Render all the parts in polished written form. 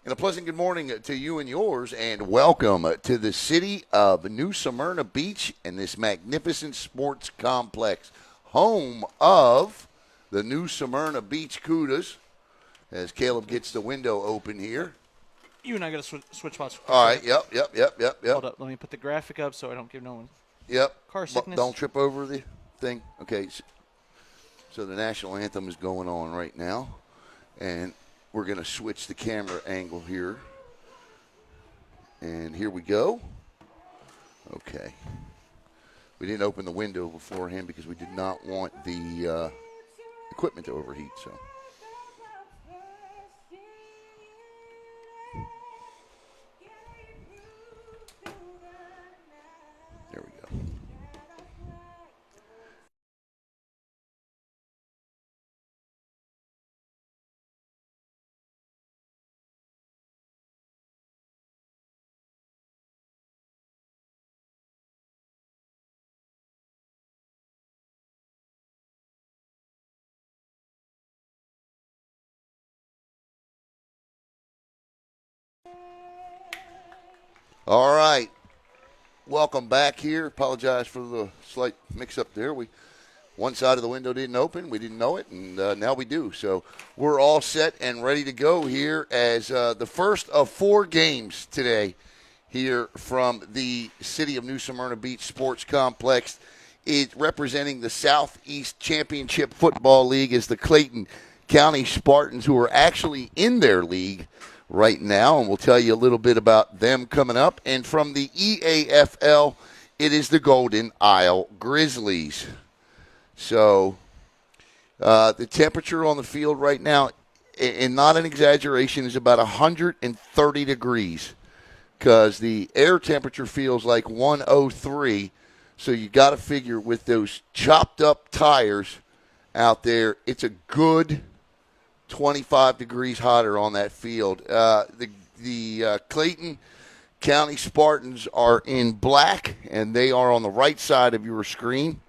And a pleasant good morning to you and yours, and welcome to the city of New Smyrna Beach and this magnificent sports complex, home of the New Smyrna Beach Cudas, as Caleb gets the window open here. You and I got to switch spots. All right, yep. Hold up, let me put the graphic up so I don't give no one car sickness. Don't trip over the thing. Okay, so the national anthem is going on right now, and we're going to switch the camera angle here. And here we go. Okay. We didn't open the window beforehand because we did not want the equipment to overheat. So. There we go. All right. Welcome back here. Apologize for the slight mix-up there. One side of the window didn't open. We didn't know it, and now we do. So we're all set and ready to go here as the first of 4 games today here from the city of New Smyrna Beach Sports Complex. It's representing the Southeast Championship Football League is the Clayton County Spartans, who are actually in their league right now, and we'll tell you a little bit about them coming up. And from the Eafl, it is the Golden Isle Grizzlies. So the temperature on the field right now, and not an exaggeration, is about 130 degrees because the air temperature feels like 103. So you got to figure with those chopped up tires out there, it's a good 25 degrees hotter on that field. The Clayton County Spartans are in black, and they are on the right side of your screen.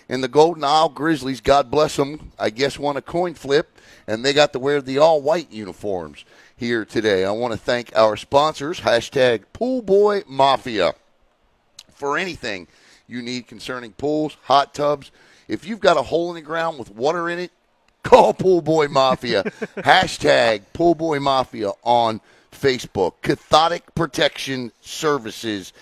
And the Golden Isle Grizzlies, God bless them, I guess won a coin flip, and they got to wear the all-white uniforms here today. I want to thank our sponsors, hashtag Pool Boy Mafia, for anything you need concerning pools, hot tubs. If you've got a hole in the ground with water in it, call Pool Boy Mafia. Hashtag Pool Boy Mafia on Facebook. Cathodic Protection Services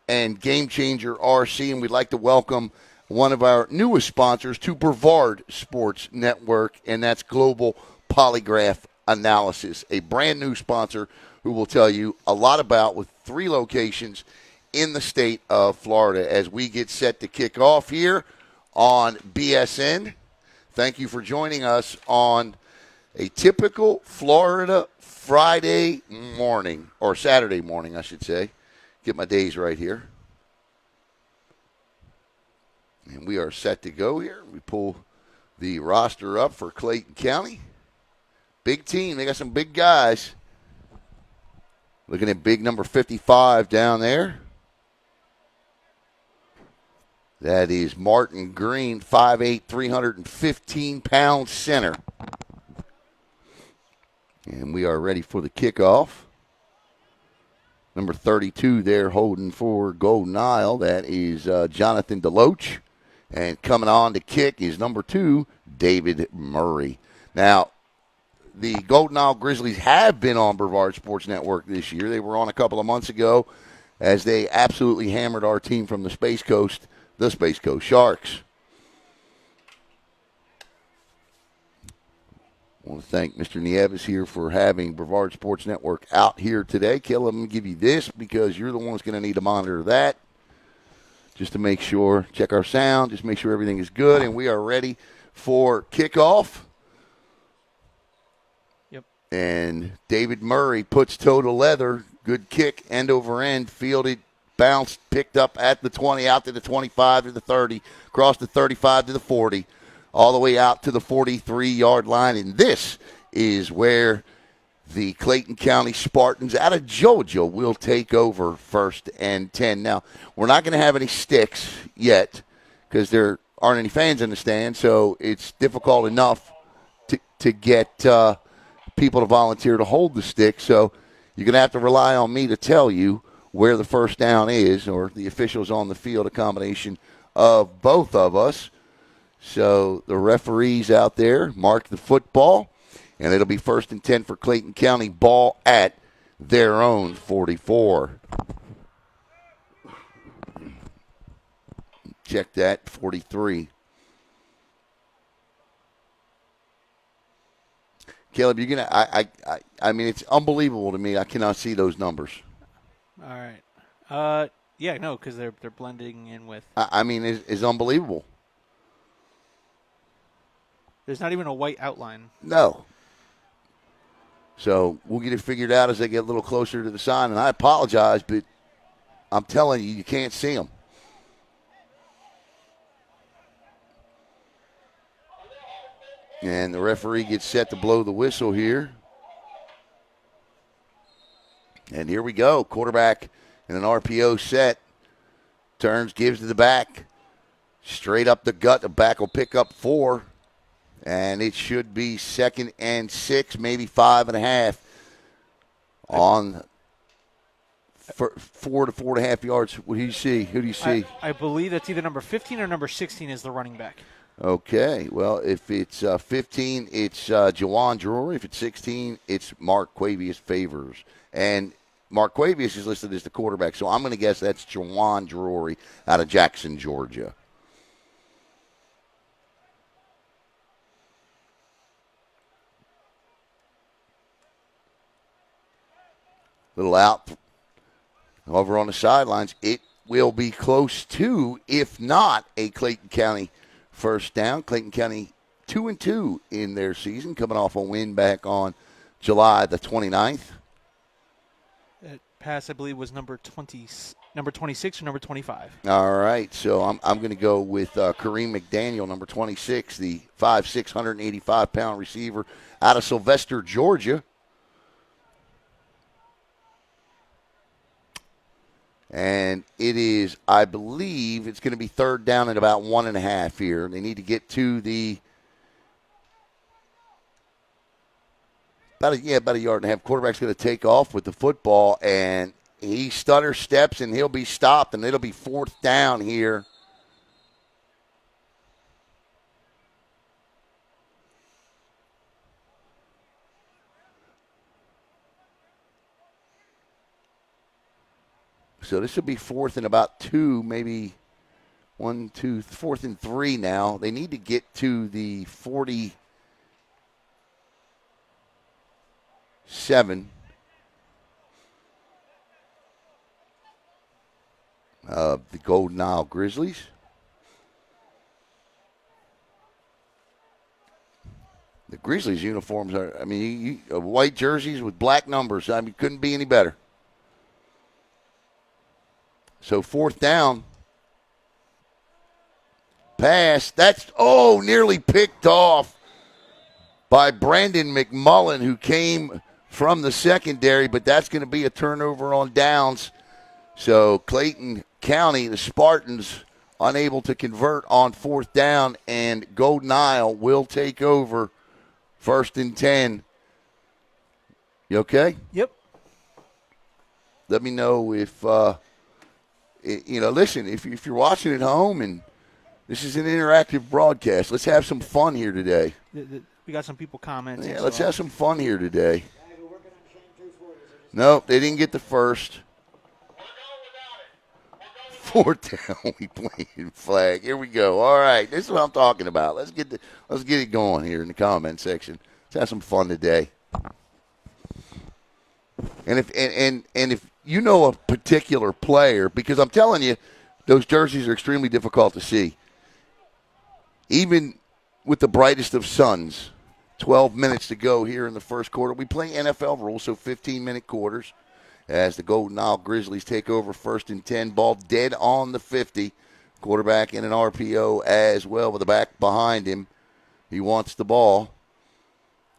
and Game Changer RC. And we'd like to welcome one of our newest sponsors to Brevard Sports Network, and that's Global Polygraph Analysis, a brand new sponsor who will tell you a lot about with 3 locations in the state of Florida as we get set to kick off here on BSN. Thank you for joining us on a typical Florida Friday morning, or Saturday morning, I should say. Get my days right here. And we are set to go here. We pull the roster up for Clayton County. Big team. They got some big guys. Looking at big number 55 down there. That is Martin Green, 5'8", 315-pound center. And we are ready for the kickoff. Number 32 there holding for Golden Isle. That is Jonathan Deloach. And coming on to kick is number 2, David Murray. Now, the Golden Isle Grizzlies have been on Brevard Sports Network this year. They were on a couple of months ago as they absolutely hammered our team from the Space Coast, the Space Coast Sharks. I want to thank Mr. Nieves here for having Brevard Sports Network out here today. Kelly, I'm going to give you this because you're the one that's going to need to monitor that. Just to make sure, check our sound, just make sure everything is good, and we are ready for kickoff. Yep. And David Murray puts toe to leather, good kick, end over end, fielded, bounced, picked up at the 20, out to the 25 to the 30, across the 35 to the 40, all the way out to the 43-yard line. And this is where the Clayton County Spartans out of Georgia will take over 1st and 10. Now, we're not going to have any sticks yet because there aren't any fans in the stand, so it's difficult enough to get people to volunteer to hold the stick. So you're going to have to rely on me to tell you where the first down is, or the officials on the field, a combination of both of us. So the referees out there mark the football, and it'll be 1st and 10 for Clayton County, ball at their own 44. Check that, 43. Caleb, you're gonna. I mean, it's unbelievable to me. I cannot see those numbers. All right. Yeah, no, because they're blending in with. I mean, it's unbelievable. There's not even a white outline. No. So we'll get it figured out as they get a little closer to the sign. And I apologize, but I'm telling you, you can't see them. And the referee gets set to blow the whistle here. And here we go. Quarterback in an RPO set. Turns, gives to the back. Straight up the gut. The back will pick up 4. And it should be 2nd and 6, maybe 5.5 on 4 to 4.5 yards. What do you see? Who do you see? I believe that's either number 15 or number 16 is the running back. Okay. Well, if it's 15, it's Jawan Drury. If it's 16, it's Mark Quavius Favors. And Mark Quavius is listed as the quarterback, so I'm going to guess that's Jawan Drury out of Jackson, Georgia. Little out over on the sidelines. It will be close to, if not, a Clayton County first down. Clayton County 2-2 in their season, coming off a win back on July the 29th. That pass, I believe, was number 26 or number 25. All right, so I'm going to go with Kareem McDaniel, number 26, the 5'6", 185-pound receiver out of Sylvester, Georgia. And it is, I believe, it's going to be 3rd down at about 1.5 here. They need to get to the about a yard and a half. Quarterback's going to take off with the football, and he stutter steps, and he'll be stopped, and it'll be 4th down here. So this will be 4th and about 2, maybe 1, 2, 4th and 3 now. They need to get to the 47 of the Golden Isle Grizzlies. The Grizzlies uniforms are, I mean, white jerseys with black numbers. I mean, couldn't be any better. So 4th down. Pass. That's, nearly picked off by Brandon McMullen, who came from the secondary, but that's going to be a turnover on downs. So Clayton County, the Spartans, unable to convert on 4th down, and Golden Isle will take over 1st and 10. You okay? Yep. Let me know if... listen, if you're watching at home and this is an interactive broadcast, let's have some fun here today. We got some people commenting. Yeah, let's have some fun here today. Nope, they didn't get the first. 4th down, we playing flag. Here we go. All right, this is what I'm talking about. Let's get it going here in the comment section. Let's have some fun today. And if you know a particular player, because I'm telling you, those jerseys are extremely difficult to see. Even with the brightest of suns, 12 minutes to go here in the first quarter. We play NFL rules, so 15-minute quarters as the Golden Isle Grizzlies take over 1st and 10. Ball dead on the 50. Quarterback in an RPO as well with the back behind him. He wants the ball.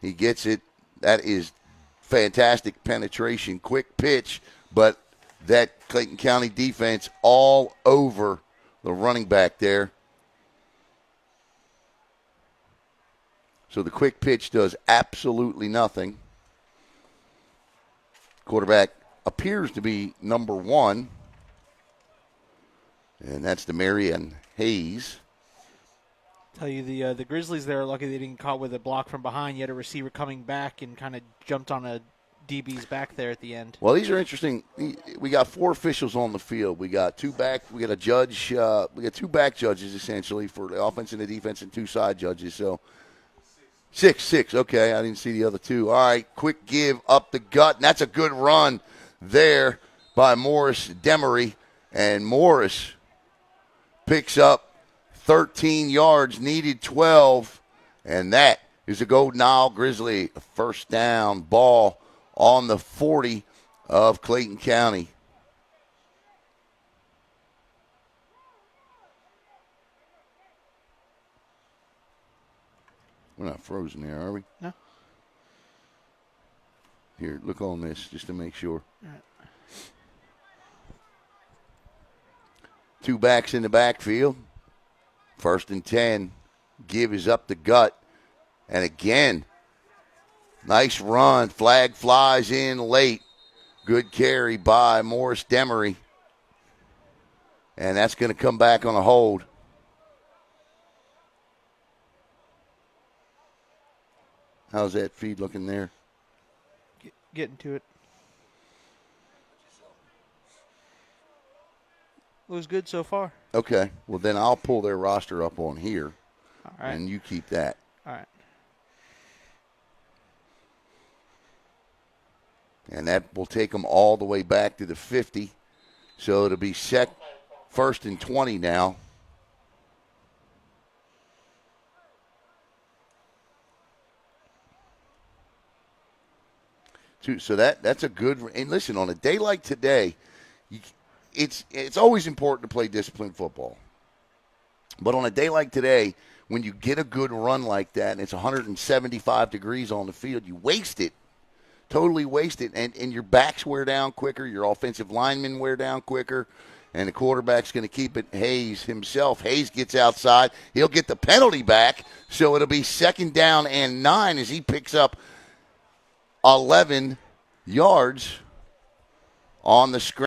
He gets it. That is fantastic penetration, quick pitch, but that Clayton County defense all over the running back there. So the quick pitch does absolutely nothing. Quarterback appears to be number 1, and that's Demarion Hayes. Tell you the Grizzlies there are lucky they didn't get caught with a block from behind. You had a receiver coming back and kind of jumped on a DB's back there at the end. Well, these are interesting. We got 4 officials on the field. We got 2 back. We got a judge. We got 2 back judges essentially for the offense and the defense, and 2 side judges. So 6. Okay, I didn't see the other 2. All right, quick give up the gut, and that's a good run there by Morris Demery, and Morris picks up 13 yards, needed 12, and that is a Golden Isle Grizzly first down ball on the 40 of Clayton County. We're not frozen there, are we? No. Here, look on this just to make sure. All right. 2 backs in the backfield. 1st and 10. Give is up the gut. And again, nice run. Flag flies in late. Good carry by Morris Demery. And that's going to come back on a hold. How's that feed looking there? Getting to it. It was good so far. Okay. Well, then I'll pull their roster up on here. All right. And you keep that. All right. And that will take them all the way back to the 50. So it'll be 1st and 20 now. So that's a good. And listen, on a day like today, it's always important to play disciplined football. But on a day like today, when you get a good run like that, and it's 175 degrees on the field, you waste it. Totally waste it. And your backs wear down quicker, your offensive linemen wear down quicker, and the quarterback's going to keep it. Hayes himself. Hayes gets outside. He'll get the penalty back, so it'll be 2nd down and 9 as he picks up 11 yards on the screen.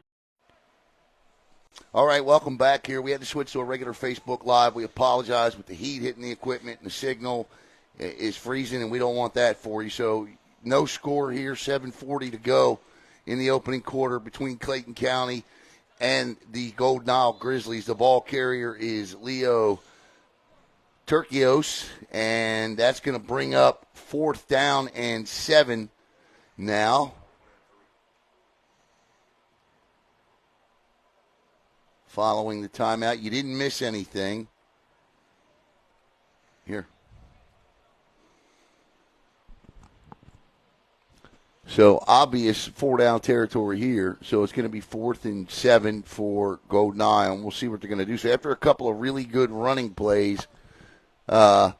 All right, welcome back here. We had to switch to a regular Facebook Live. We apologize with the heat hitting the equipment, and the signal is freezing, and we don't want that for you. So no score here, 7:40 to go in the opening quarter between Clayton County and the Golden Isle Grizzlies. The ball carrier is Leo Turkios, and that's going to bring up 4th down and 7 now. Following the timeout. You didn't miss anything. Here. So obvious 4-down territory here. So it's going to be 4th and 7 for Golden Isle, and we'll see what they're going to do. So after a couple of really good running plays, we'll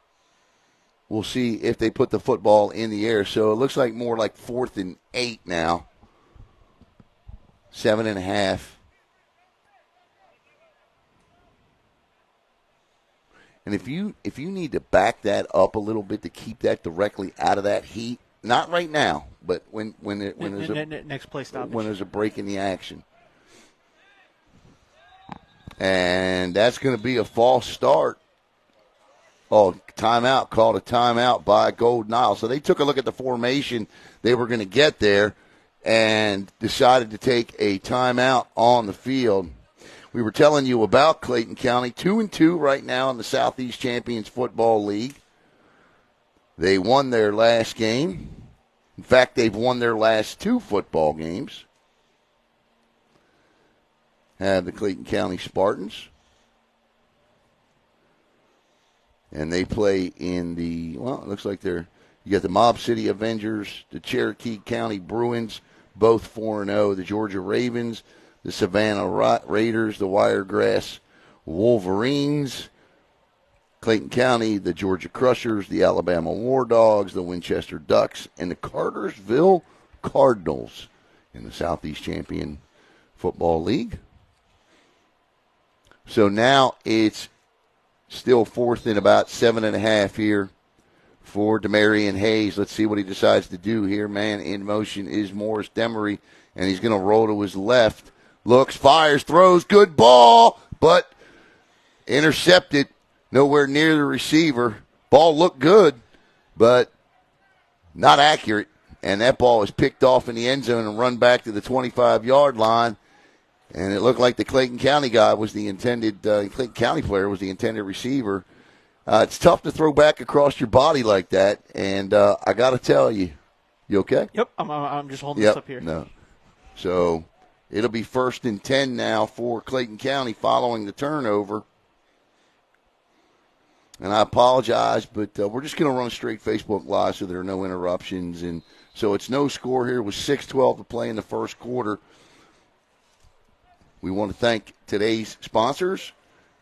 see if they put the football in the air. So it looks like more like 4th and 8 now. 7.5. And if you need to back that up a little bit to keep that directly out of that heat, not right now, but when there's a next play stoppage, when there's a break in the action, and that's going to be a false start. Oh, timeout, called a timeout by Golden Isle. So they took a look at the formation they were going to get there and decided to take a timeout on the field. We were telling you about Clayton County, 2-2 right now in the Southeast Champions Football League. They won their last game. In fact, they've won their last 2 football games. Have the Clayton County Spartans. And they play in the, well, it looks like you got the Mob City Avengers, the Cherokee County Bruins, both 4-0, the Georgia Ravens, the Savannah Raiders, the Wiregrass Wolverines, Clayton County, the Georgia Crushers, the Alabama War Dogs, the Winchester Ducks, and the Cartersville Cardinals in the Southeast Champion Football League. So now it's still 4th and about 7.5 here for Demarion Hayes. Let's see what he decides to do here. Man in motion is Morris Demery, and he's going to roll to his left. Looks, fires, throws, good ball, but intercepted, nowhere near the receiver. Ball looked good, but not accurate, and that ball was picked off in the end zone and run back to the 25-yard line. And it looked like the Clayton County guy was the intended, Clayton County player was the intended receiver. It's tough to throw back across your body like that, and I got to tell you, you okay? Yep, I'm just holding this up here. No. So it'll be 1st and 10 now for Clayton County following the turnover. And I apologize, but we're just going to run straight Facebook Live so there are no interruptions. And so it's no score here. It was 6:12 to play in the first quarter. We want to thank today's sponsors,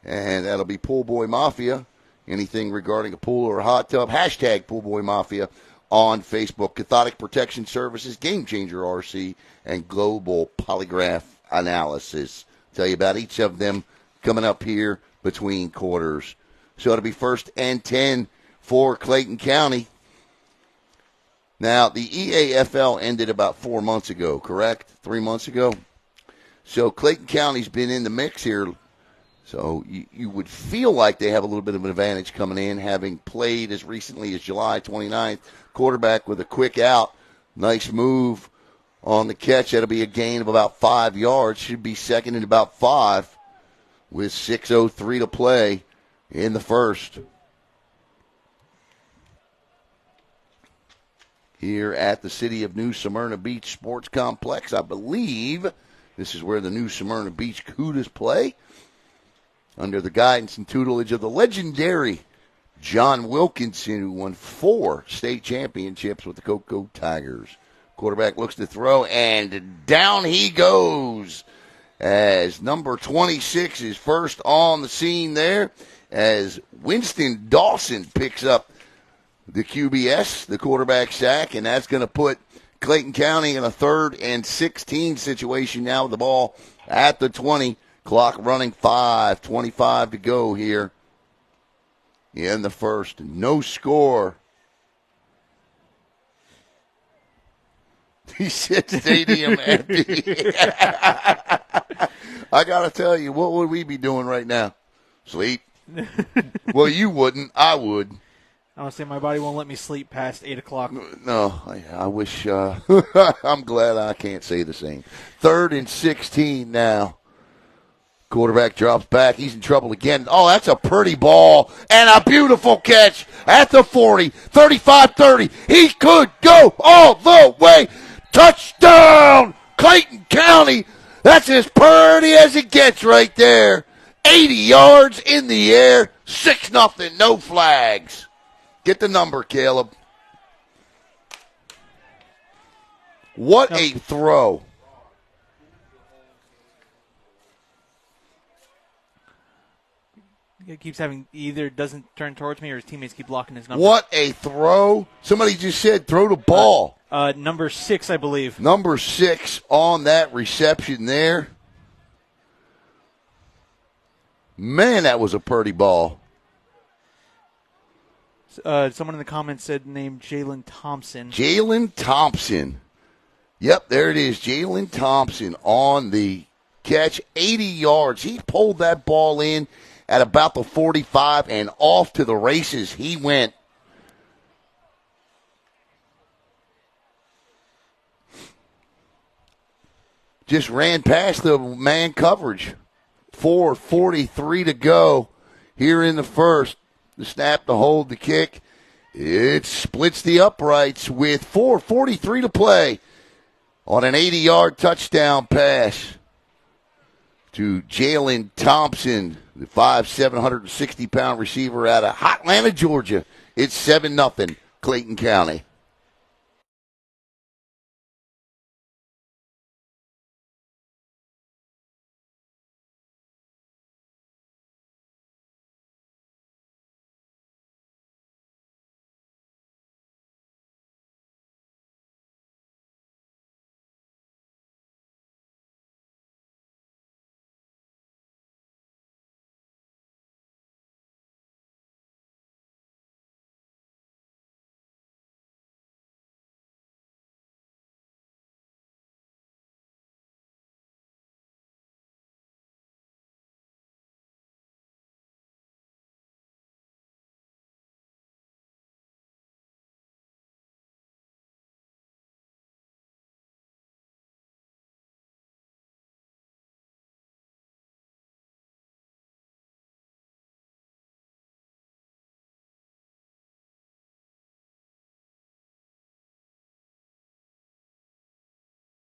and that'll be Pool Boy Mafia. Anything regarding a pool or a hot tub, hashtag Pool Boy Mafia on Facebook. Cathodic Protection Services, Game Changer RC, and Global Polygraph Analysis. Tell you about each of them coming up here between quarters. So it'll be 1st and 10 for Clayton County. Now, the EAFL ended about 4 months ago, correct? 3 months ago? So Clayton County's been in the mix here. So you would feel like they have a little bit of an advantage coming in, having played as recently as July 29th. Quarterback with a quick out. Nice move on the catch. That'll be a gain of about 5 yards. Should be second and about 5 with 6:03 to play in the first. Here at the City of New Smyrna Beach Sports Complex, I believe this is where the New Smyrna Beach Cougars play, under the guidance and tutelage of the legendary John Wilkinson, who won 4 state championships with the Cocoa Tigers. Quarterback looks to throw, and down he goes as number 26 is first on the scene there, as Winston Dawson picks up the QBS, the quarterback sack, and that's going to put Clayton County in a 3rd and 16 situation now with the ball at the 20. Clock running 5:25 to go here in the first. No score. He said stadium empty. I got to tell you, what would we be doing right now? Sleep? Well, you wouldn't. I would. Honestly, my body won't let me sleep past 8 o'clock. No, I wish. I'm glad I can't say the same. 3rd and 16 now. Quarterback drops back. He's in trouble again. Oh, that's a pretty ball and a beautiful catch at the 40, 35-30. He could go all the way. Touchdown, Clayton County. That's as pretty as it gets right there. 80 yards in the air, 6-0, no flags. Get the number, Caleb. What a throw. He keeps having, either doesn't turn towards me or his teammates keep blocking his number. What a throw. Somebody just said throw the ball. Number 6, I believe. Number 6 on that reception there. Man, that was a pretty ball. Someone in the comments said named Jalen Thompson. Jalen Thompson. Yep, there it is. Jalen Thompson on the catch. 80 yards. He pulled that ball in at about the 45 and off to the races he went. Just ran past the man coverage. 4:43 to go here in the first. The snap, the hold, the kick. It splits the uprights with 4:43 to play on an 80-yard touchdown pass to Jalen Thompson, the 5'7", 160-pound receiver out of Hotlanta, Georgia. It's 7-0, Clayton County.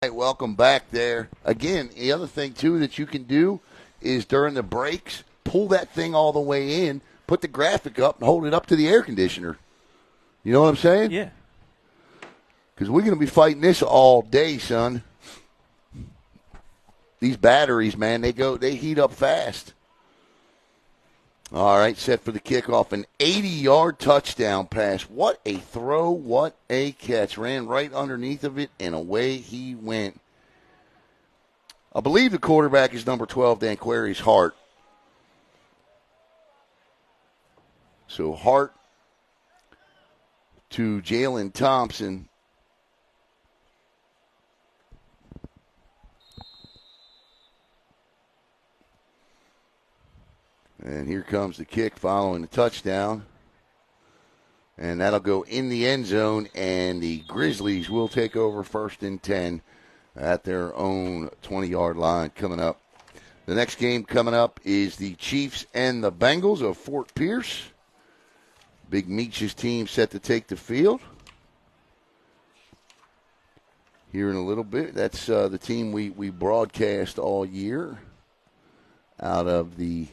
Hey, welcome back there. Again, the other thing, too, that you can do is during the breaks, pull that thing all the way in, put the graphic up, and hold it up to the air conditioner. You know what I'm saying? Yeah. Because we're going to be fighting this all day, son. These batteries, man, they heat up fast. All right, set for the kickoff. An 80-yard touchdown pass. What a throw, what a catch. Ran right underneath of it, and away he went. I believe the quarterback is number 12, Danquarius Hart. So Hart to Jalen Thompson. And here comes the kick following the touchdown. And that'll go in the end zone, and the Grizzlies will take over 1st and 10 at their own 20-yard line coming up. The next game coming up is the Chiefs and the Bengals of Fort Pierce. Big Meech's team set to take the field. Here in a little bit, that's the team we broadcast all year out of the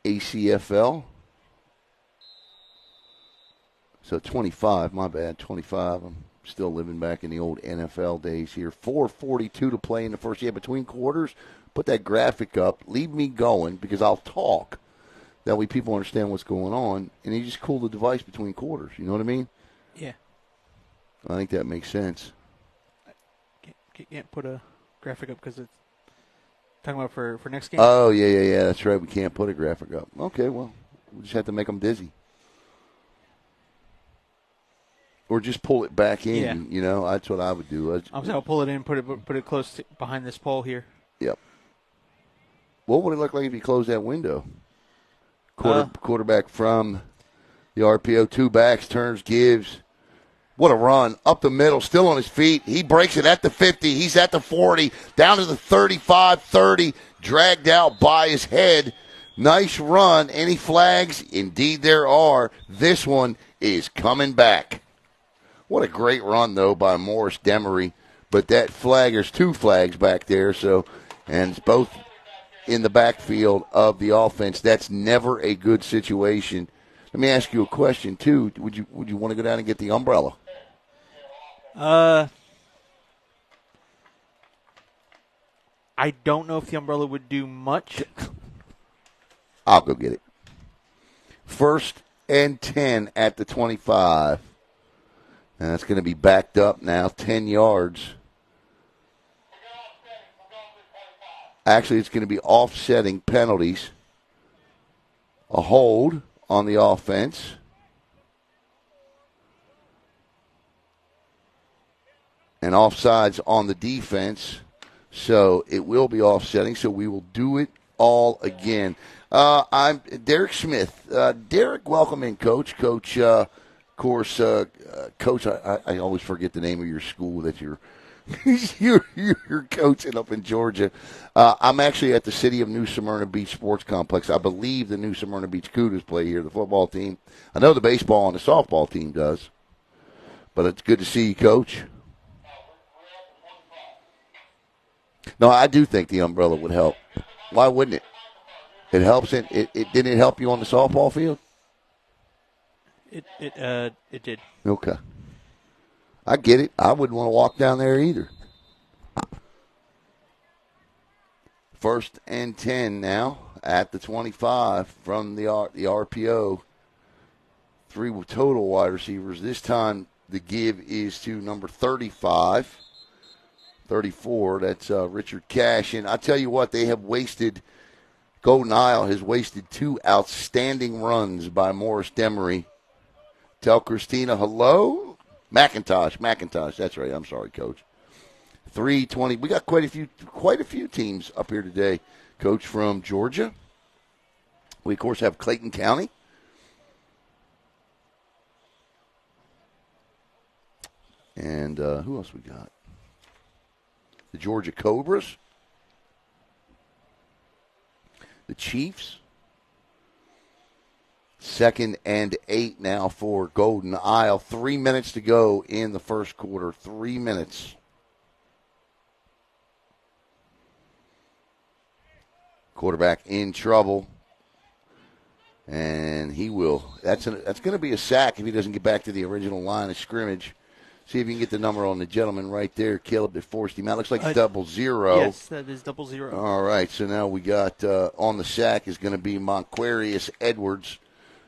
ACFL. So 25, my bad, 25. I'm still living back in the old NFL days here. 4:42 to play in the first. Yeah, between quarters. Put that graphic up. Leave me going because I'll talk. That way people understand what's going on. And you just cool the device between quarters. You know what I mean? Yeah. I think that makes sense. Can't put a graphic up because it's talking about for next game. Oh, yeah. That's right. We can't put a graphic up. Okay, well, we just have to make them dizzy. Or just pull it back in. Yeah. You know, that's what I would do. I'll pull it in, put it close to, behind this pole here. Yep. What would it look like if you closed that window? Quarterback from the RPO, two backs, turns, gives. What a run. Up the middle, still on his feet. He breaks it at the 50. He's at the 40. Down to the 35, 30. Dragged out by his head. Nice run. Any flags? Indeed there are. This one is coming back. What a great run, though, by Morris Demery. But that flag, there's two flags back there, and it's both in the backfield of the offense. That's never a good situation. Let me ask you a question, too. Would you want to go down and get the umbrella? I don't know if the umbrella would do much. I'll go get it. 1st and 10 at the 25. And that's going to be backed up now, 10 yards. Actually, it's going to be offsetting penalties. A hold on the offense. And offsides on the defense. So it will be offsetting, so we will do it all again. I'm Derek Smith. Derek, welcome in, Coach. Coach, of course, Coach, I always forget the name of your school that you're coaching up in Georgia. I'm actually at the City of New Smyrna Beach Sports Complex. I believe the New Smyrna Beach Cougars play here, the football team. I know the baseball and the softball team does. But it's good to see you, Coach. No, I do think the umbrella would help. Why wouldn't it? It helps. It didn't it help you on the softball field? It did. Okay. I get it. I wouldn't want to walk down there either. 1st and 10 now at the 25 from the RPO. 3 total wide receivers. This time the give is to number 35. 34, that's Richard Cash. And I tell you what, they have wasted, Golden Isle has wasted 2 outstanding runs by Morris Demery. Tell Christina hello. McIntosh, that's right. I'm sorry, Coach. 3:20. We got quite a few teams up here today, Coach, from Georgia. We, of course, have Clayton County. And who else we got? The Georgia Cobras, the Chiefs, 2nd and 8 now for Golden Isle. 3 minutes to go in the first quarter. 3 minutes. Quarterback in trouble. And he will. That's going to be a sack if he doesn't get back to the original line of scrimmage. See if you can get the number on the gentleman right there, Caleb, that forced him out. Looks like 00. Yes, that is 00. All right, so now we got on the sack is going to be Monquarius Edwards.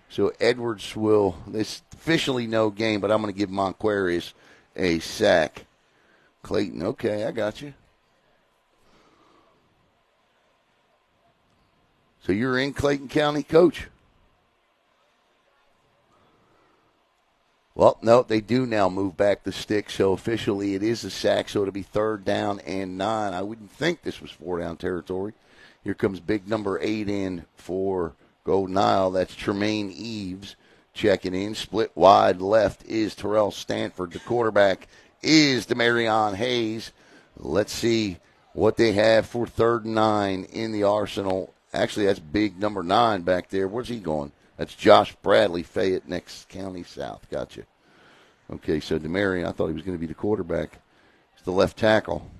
So Edwards will, this officially no game, but I'm going to give Monquarius a sack. Clayton, okay, I got you. So you're in Clayton County, Coach? Well, no, they do now move back the stick, so officially it is a sack, so it'll be 3rd down and 9. I wouldn't think this was 4-down territory. Here comes big number 8 in for Golden Isle. That's Tremaine Eves checking in. Split wide left is Terrell Stanford. The quarterback is Demarion Hayes. Let's see what they have for 3rd and 9 in the arsenal. Actually, that's big number 9 back there. Where's he going? That's Josh Bradley, Fayette, next county south. Gotcha. Okay, so Demarion, I thought he was going to be the quarterback. He's the left tackle.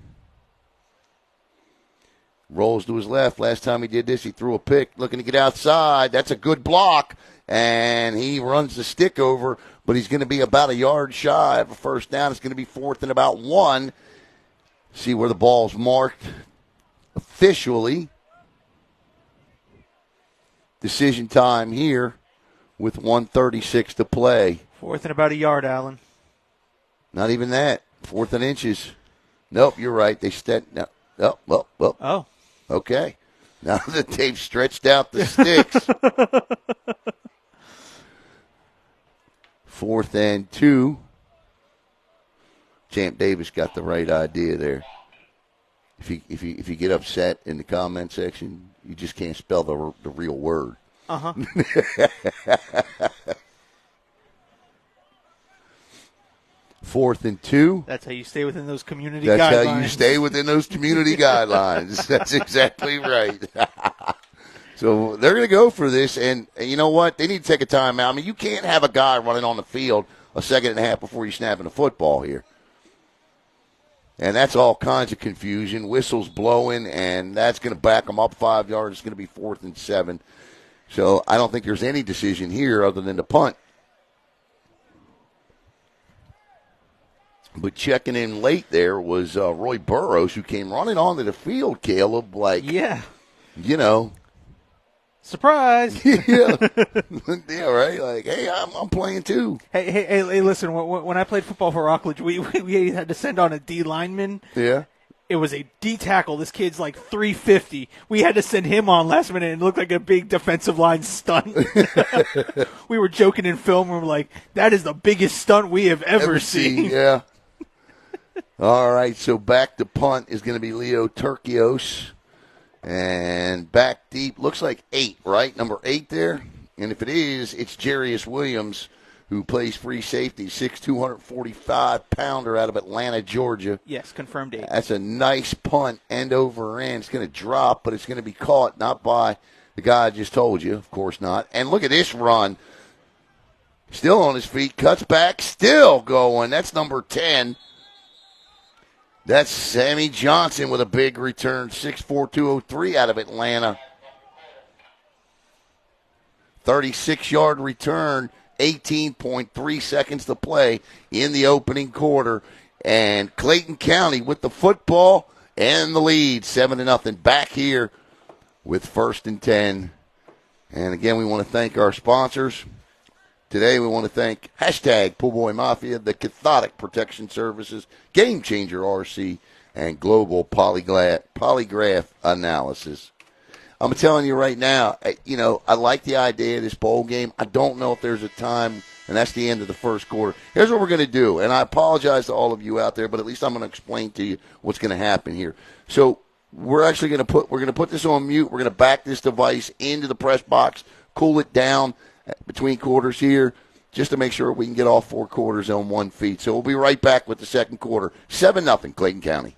Rolls to his left. Last time he did this, he threw a pick, looking to get outside. That's a good block, and he runs the stick over, but he's going to be about a yard shy of a 1st down. It's going to be 4th and about 1. See where the ball's marked officially. Decision time here with 1:36 to play. 4th and about a yard, Allen. Not even that. 4th and inches. Nope, you're right. They no. Oh, well. Oh. Okay. Now that they've stretched out the sticks. 4th and 2. Champ Davis got the right idea there. If you get upset in the comment section, you just can't spell the real word. Uh-huh. 4th and 2. That's how you stay within those community guidelines. That's how you stay within those community guidelines. That's exactly right. So they're going to go for this, and you know what? They need to take a timeout. I mean, you can't have a guy running on the field a second and a half before you're snapping a football here. And that's all kinds of confusion. Whistles blowing, and that's going to back them up 5 yards. It's going to be 4th and 7. So I don't think there's any decision here other than to punt. But checking in late there was Roy Burrows, who came running onto the field, Caleb, like, yeah, you know. Surprise. Yeah. Yeah, right? Like, hey, I'm playing too. Hey, listen, when I played football for Rockledge, we had to send on a D lineman. Yeah. It was a D tackle. This kid's like 350. We had to send him on last minute, and it looked like a big defensive line stunt. We were joking in film. We were like, that is the biggest stunt we have ever seen. Yeah. All right, so back to punt is going to be Leo Turkios. And back deep, looks like 8, right? Number 8 there. And if it is, it's Jarius Williams, who plays free safety, 6'2", 245-pounder out of Atlanta, Georgia. Yes, confirmed 8. That's a nice punt, end over end. It's going to drop, but it's going to be caught, not by the guy I just told you. Of course not. And look at this run. Still on his feet, cuts back, still going. That's number 10. That's Sammy Johnson with a big return, 6'4", 203 out of Atlanta. 36-yard return, 18.3 seconds to play in the opening quarter. And Clayton County with the football and the lead, 7-0. Back here with 1st and 10. And again, we want to thank our sponsors. Today we want to thank hashtag Poolboy Mafia, the Cathodic Protection Services, Game Changer RC, and Global Polygraph Analysis. I'm telling you right now, I like the idea of this bowl game. I don't know if there's a time, and that's the end of the first quarter. Here's what we're going to do, and I apologize to all of you out there, but at least I'm going to explain to you what's going to happen here. So we're actually going to put this on mute. We're going to back this device into the press box, cool it down between quarters here, just to make sure we can get all 4 quarters on one feed. So we'll be right back with the second quarter. 7-0, Clayton County.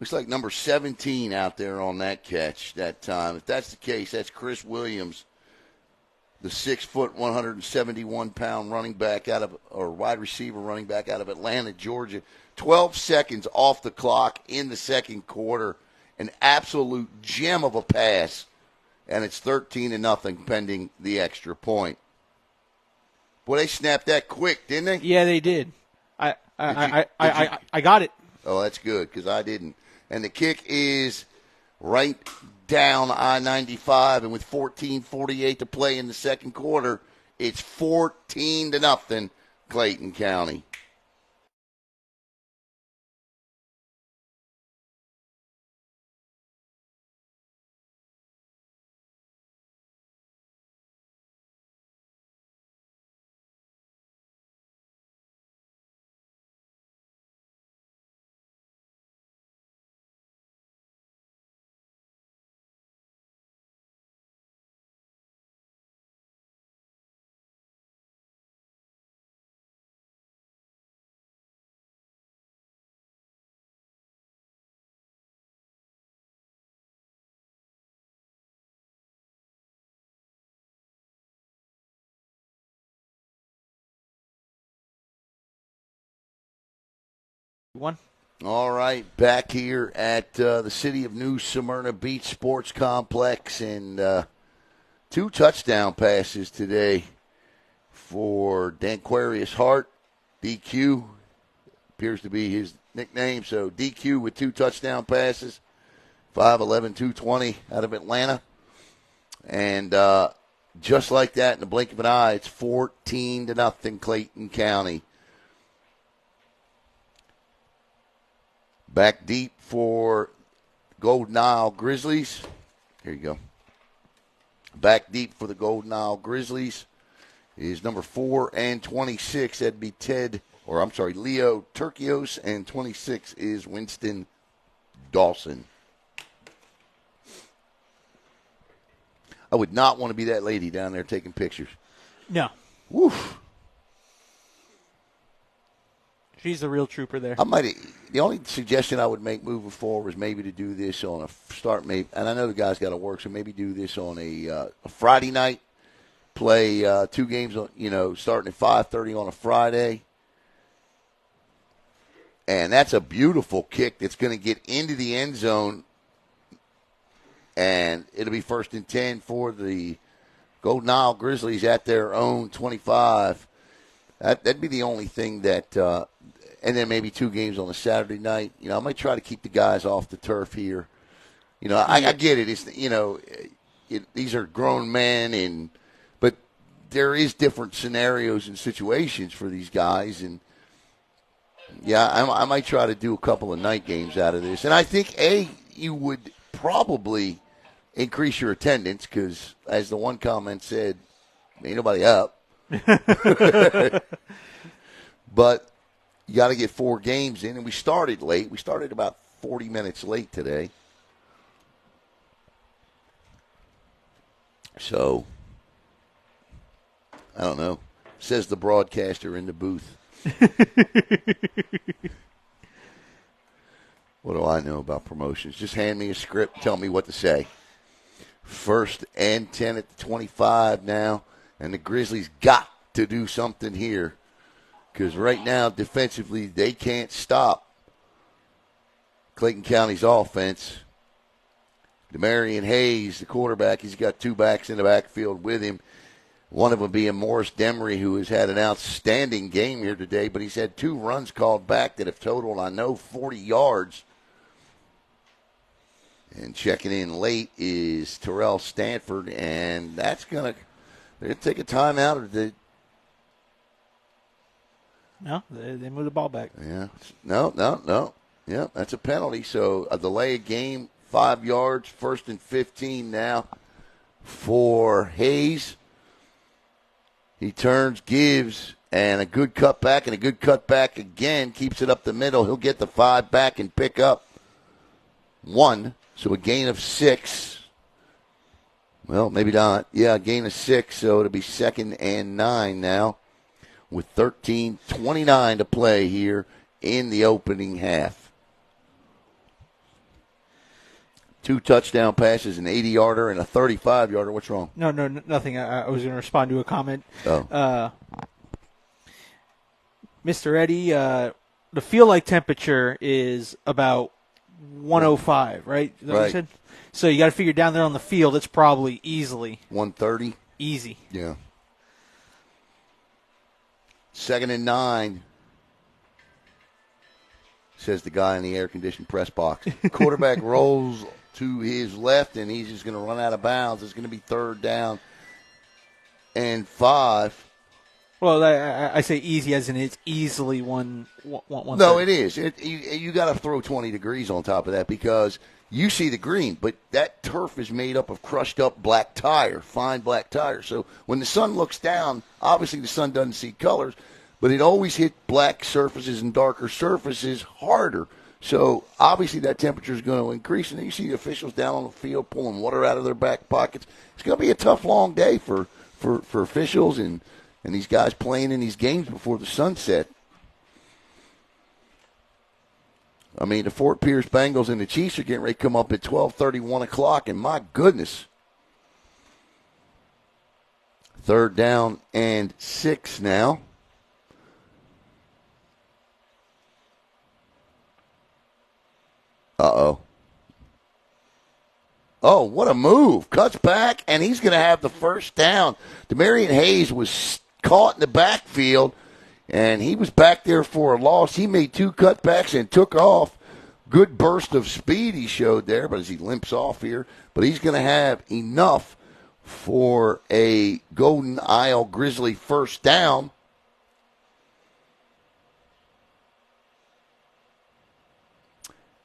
Looks like number 17 out there on that catch that time. If that's the case, that's Chris Williams, the 6 foot, 171-pound running back wide receiver running back out of Atlanta, Georgia. 12 seconds off the clock in the second quarter. An absolute gem of a pass. And it's 13-0 pending the extra point. Boy, they snapped that quick, didn't they? Yeah, they did. I got it. Oh, that's good because I didn't. And the kick is right down I-95, and with 14:48 to play in the second quarter, it's 14-0 Clayton County. One. All right, back here at the City of New Smyrna Beach Sports Complex, and 2 touchdown passes today for Danquarius Hart. DQ appears to be his nickname, so DQ with 2 touchdown passes, 5'11", 220 out of Atlanta. And just like that, in the blink of an eye, it's 14-0 Clayton County. Back deep for Golden Isle Grizzlies. Here you go. Back deep for the Golden Isle Grizzlies is number 4 and 26. That'd be Leo Turkios, and 26 is Winston Dawson. I would not want to be that lady down there taking pictures. No. Woof. She's the real trooper there. The only suggestion I would make moving forward is maybe to do this on a start, and I know the guys got to work, so maybe do this on a Friday night. Play 2 games, starting at 5:30 on a Friday, and that's a beautiful kick that's going to get into the end zone, and it'll be 1st and 10 for the Golden Isle Grizzlies at their own 25. That'd be the only thing that. And then maybe 2 games on a Saturday night. I might try to keep the guys off the turf here. I get it. It's these are grown men, but there is different scenarios and situations for these guys. And yeah, I might try to do a couple of night games out of this. And I think you would probably increase your attendance because, as the one comment said, ain't nobody up. But you got to get 4 games in, and we started late. We started about 40 minutes late today. So, I don't know. Says the broadcaster in the booth. What do I know about promotions? Just hand me a script, tell me what to say. 1st and 10 at the 25 now, and the Grizzlies got to do something here. Because right now, defensively, they can't stop Clayton County's offense. Demarion Hayes, the quarterback, he's got 2 backs in the backfield with him. One of them being Morris Demery, who has had an outstanding game here today, but he's had 2 runs called back that have totaled, 40 yards. And checking in late is Terrell Stanford, and they're going to take a timeout of the. No, they moved the ball back. Yeah. No. Yeah, that's a penalty. So a delay of game, 5 yards, 1st and 15 now for Hayes. He turns, gives, and a good cutback and a good cutback again. Keeps it up the middle. He'll get the 5 back and pick up 1. So a gain of 6. Well, maybe not. Yeah, a gain of 6. So it'll be 2nd and 9 now, with 13:29 to play here in the opening half. 2 touchdown passes, an 80-yarder, and a 35-yarder. What's wrong? No, nothing. I was going to respond to a comment. Oh. Mr. Eddie, the feel-like temperature is about 105, right? Is that what you said? So you got to figure down there on the field, it's probably easily 130. Easy. Yeah. 2nd and 9, says the guy in the air-conditioned press box. Quarterback rolls to his left, and he's just going to run out of bounds. It's going to be 3rd down and 5. Well, I say easy as in it's easily one. No, it is. You got to throw 20 degrees on top of that because you see the green, but that turf is made up of crushed up black tire, fine black tire. So when the sun looks down, obviously the sun doesn't see colors, but it always hits black surfaces and darker surfaces harder. So obviously that temperature is going to increase, and then you see the officials down on the field pulling water out of their back pockets. It's going to be a tough, long day for officials and these guys playing in these games before the sunset. I mean, the Fort Pierce Bengals and the Chiefs are getting ready to come up at 12:30, 1 o'clock, and my goodness. 3rd down and 6 now. Uh-oh. Oh, what a move. Cuts back, and he's going to have the 1st down. Demarion Hayes was caught in the backfield, and he was back there for a loss. He made 2 cutbacks and took off. Good burst of speed he showed there, but as he limps off here. But he's going to have enough for a Golden Isle Grizzly 1st down.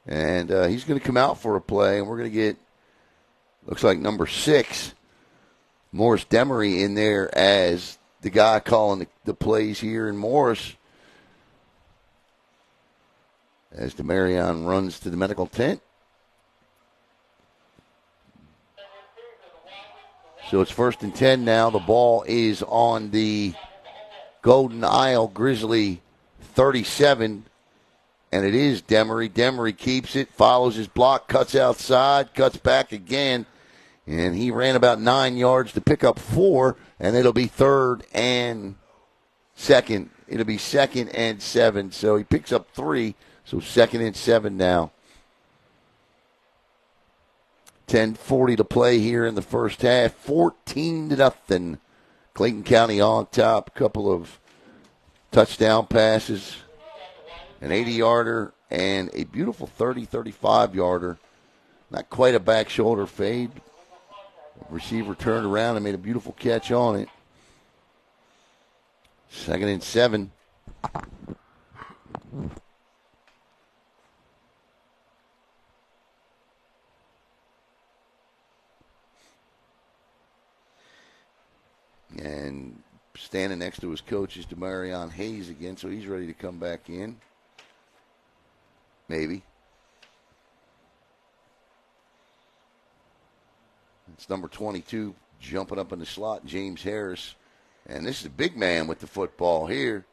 And he's going to come out for a play, and we're going to get, looks like number 6, Morris Demery in there as the guy calling the plays here. And Morris, as Demarion runs to the medical tent. So it's 1st and 10 now. The ball is on the Golden Isle Grizzly 37. And it is Demery. Demery keeps it, follows his block, cuts outside, cuts back again. And he ran about 9 yards to pick up 4, and it'll be 3rd and 2nd. It'll be 2nd and 7. So he picks up 3, so 2nd and 7 now. 10:40 to play here in the first half. 14-0. Clayton County on top. A couple of touchdown passes. An 80-yarder and a beautiful 35-yarder. Not quite a back shoulder fade. Receiver turned around and made a beautiful catch on it. 2nd and 7. And standing next to his coach is Demarion Hayes again, so he's ready to come back in. Maybe. It's number 22 jumping up in the slot, James Harris. And this is a big man with the football here.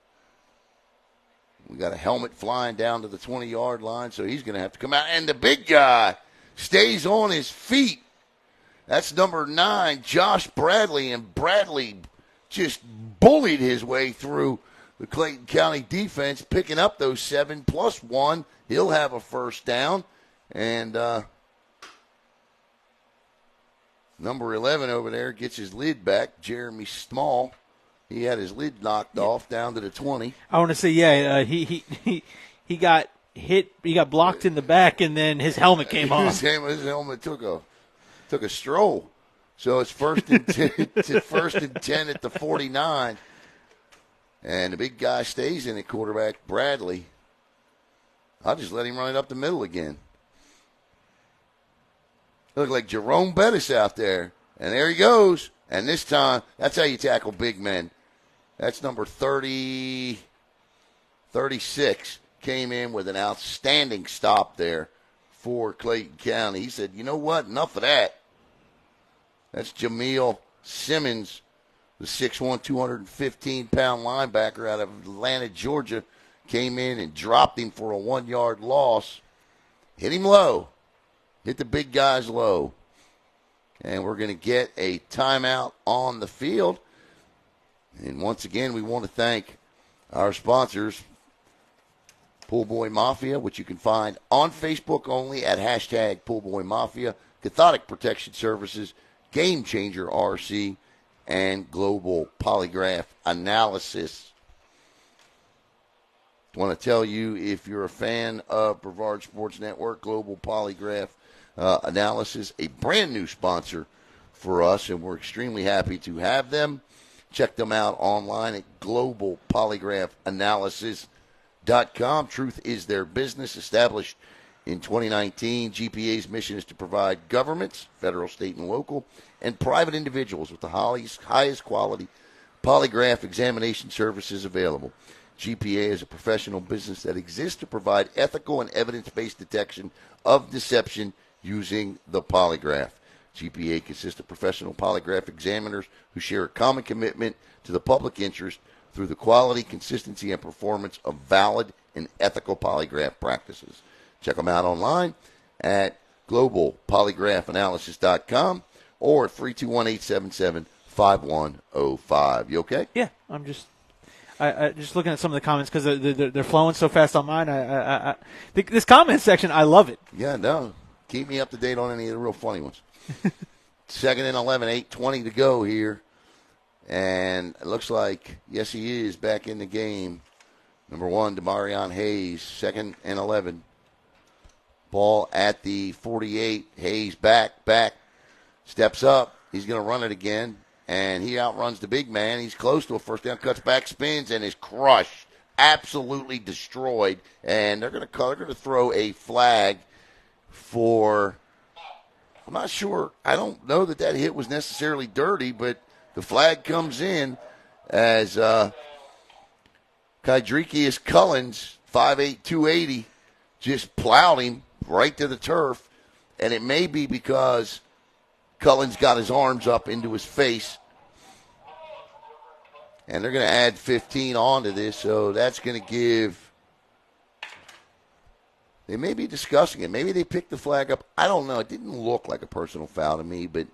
We got a helmet flying down to the 20-yard line, so he's going to have to come out. And the big guy stays on his feet. That's number 9, Josh Bradley. And Bradley just bullied his way through the Clayton County defense, picking up those 7 plus 1. He'll have a 1st down. And number 11 over there gets his lid back, Jeremy Small. He had his lid knocked off down to the 20. I want to say, he got hit. He got blocked in the back, and then his helmet came off. His helmet took a stroll. So it's 1st and 10, first and 10 at the 49. And the big guy stays in it, quarterback Bradley. I'll just let him run it up the middle again. Look like Jerome Bettis out there. And there he goes. And this time, that's how you tackle big men. That's number 36. Came in with an outstanding stop there for Clayton County. He said, you know what? Enough of that. That's Jameel Simmons, the 6'1", 215-pound linebacker out of Atlanta, Georgia. Came in and dropped him for a 1-yard loss. Hit him low. hit the big guys low. And we're going to get a timeout on the field. And once again, we want to thank our sponsors, Pool Boy Mafia, which you can find on Facebook only at hashtag Pool Boy Mafia, Cathodic Protection Services, Game Changer RC, and Global Polygraph Analysis. I want to tell you, if you're a fan of Brevard Sports Network, Global Polygraph Analysis, a brand new sponsor for us, and we're extremely happy to have them. Check them out online at globalpolygraphanalysis.com. Truth is their business. Established in 2019, GPA's mission is to provide governments, federal, state, and local, and private individuals with the highest quality polygraph examination services available. GPA is a professional business that exists to provide ethical and evidence-based detection of deception using the polygraph. GPA consists of professional polygraph examiners who share a common commitment to the public interest through the quality, consistency, and performance of valid and ethical polygraph practices. Check them out online at globalpolygraphanalysis.com or at 321-877-5105. You okay? Yeah, I'm just just looking at some of the comments because they're flowing so fast on mine. This comment section, I love it. Yeah, no. Keep me up to date on any of the real funny ones. Second and 11, 8:20 to go here. And it looks like, yes, he is back in the game. Number 1, Demarion Hayes, second and 11. Ball at the 48. Hayes back, steps up. He's going to run it again, and he outruns the big man. He's close to a first down, cuts back, spins, and is crushed, absolutely destroyed. And they're going to throw a flag for, I'm not sure. I don't know that hit was necessarily dirty, but the flag comes in as Kydrikius Cullins, 5'8", 280, just plowed him right to the turf. And it may be because Cullins got his arms up into his face. And they're going to add 15 onto this, so that's going to give. They may be discussing it. Maybe they picked the flag up. I don't know. It didn't look like a personal foul to me, but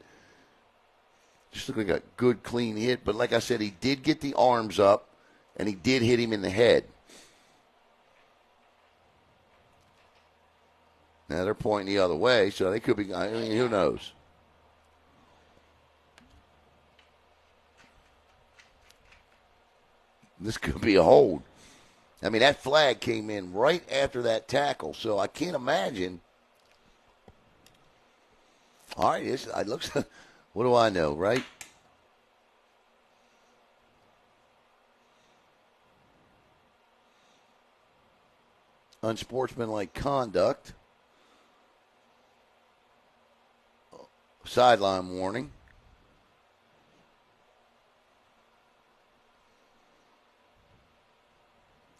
just looked like a good, clean hit. But like I said, he did get the arms up, and he did hit him in the head. Now they're pointing the other way, so they could be. I mean, who knows? This could be a hold. I mean, that flag came in right after that tackle, so I can't imagine. All right, it looks. What do I know, right? Unsportsmanlike conduct. Sideline warning.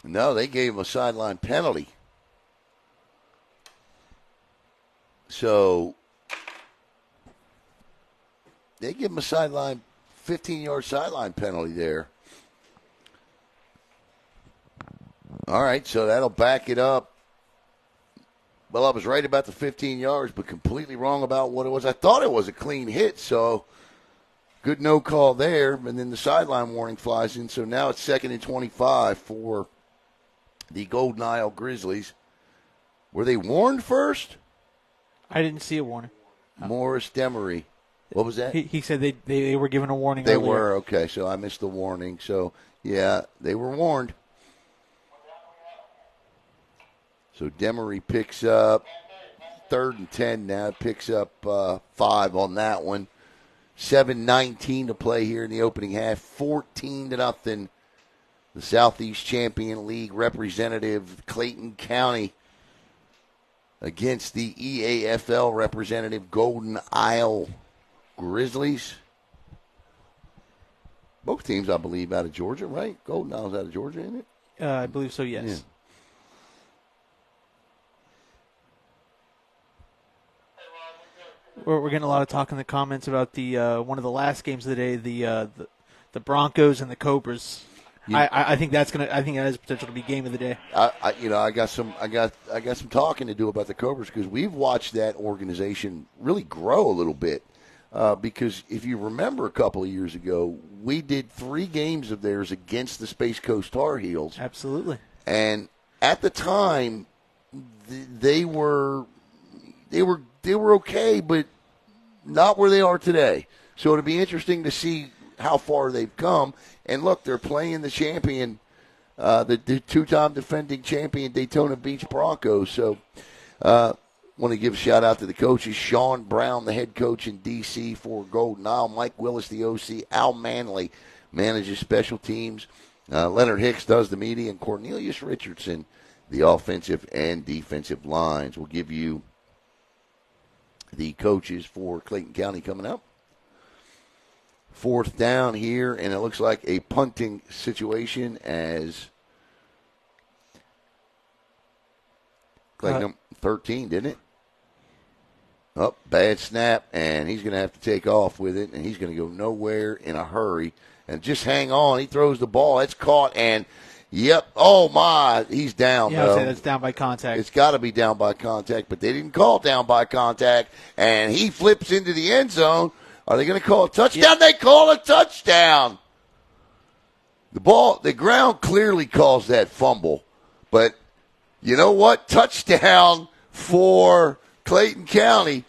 No, they gave him a sideline penalty. So they give him a 15-yard sideline penalty there. All right, so that'll back it up. Well, I was right about the 15 yards, but completely wrong about what it was. I thought it was a clean hit, so good no call there. And then the sideline warning flies in, so now it's 2nd and 25 for the Golden Isle Grizzlies. Were they warned first? I didn't see a warning. Morris Demery. What was that? He said they were given a warning They earlier. were, okay, so I missed the warning. So, yeah, they were warned. So Demery picks up 3rd and 10 now. Picks up 5 on that one. 7:19 to play here in the opening half. 14-0. The Southeast Champion League representative, Clayton County, against the EAFL representative, Golden Isle Grizzlies. Both teams, I believe, out of Georgia, right? Golden Isle's out of Georgia, isn't it? I believe so, yes. Yeah. We're getting a lot of talk in the comments about the one of the last games of the day, the Broncos and the Cobras. I think that's gonna. I think that has potential to be game of the day. I got some talking to do about the Cobras because we've watched that organization really grow a little bit. Because if you remember a couple of years ago, we did 3 games of theirs against the Space Coast Tar Heels. Absolutely. And at the time, they were okay, but not where they are today. So it'll be interesting to see how far they've come. And look, they're playing the champion, the 2-time defending champion Daytona Beach Broncos. So want to give a shout-out to the coaches, Sean Brown, the head coach in D.C. for Golden Isle, Mike Willis, the OC, Al Manley manages special teams, Leonard Hicks does the media, and Cornelius Richardson, the offensive and defensive lines. We'll give you the coaches for Clayton County coming up. 4th down here, and it looks like a punting situation as like number 13, didn't it? Oh, bad snap, and he's going to have to take off with it, and he's going to go nowhere in a hurry. And just hang on. He throws the ball. It's caught, and, yep, oh, my, he's down, Yeah, though. I'd say that's down by contact. It's got to be down by contact, but they didn't call down by contact, and he flips into the end zone. Are they going to call a touchdown? Yeah. They call a touchdown. The ground clearly calls that fumble, but you know what? Touchdown for Clayton County.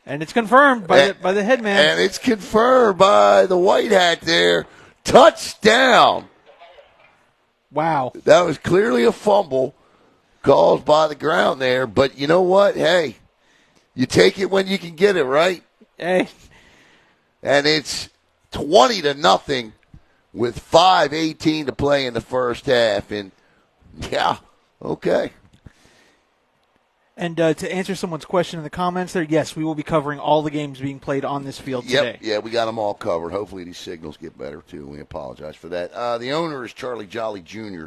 And it's confirmed by the head man. And it's confirmed by the white hat there. Touchdown. Wow. That was clearly a fumble caused by the ground there. But you know what? Hey, you take it when you can get it, right? Hey. And it's 20-0 with 5:18 to play in the first half. And, yeah, okay. And to answer someone's question in the comments there, yes, we will be covering all the games being played on this field today. Yeah, we got them all covered. Hopefully these signals get better, too. We apologize for that. The owner is Charlie Jolly Jr.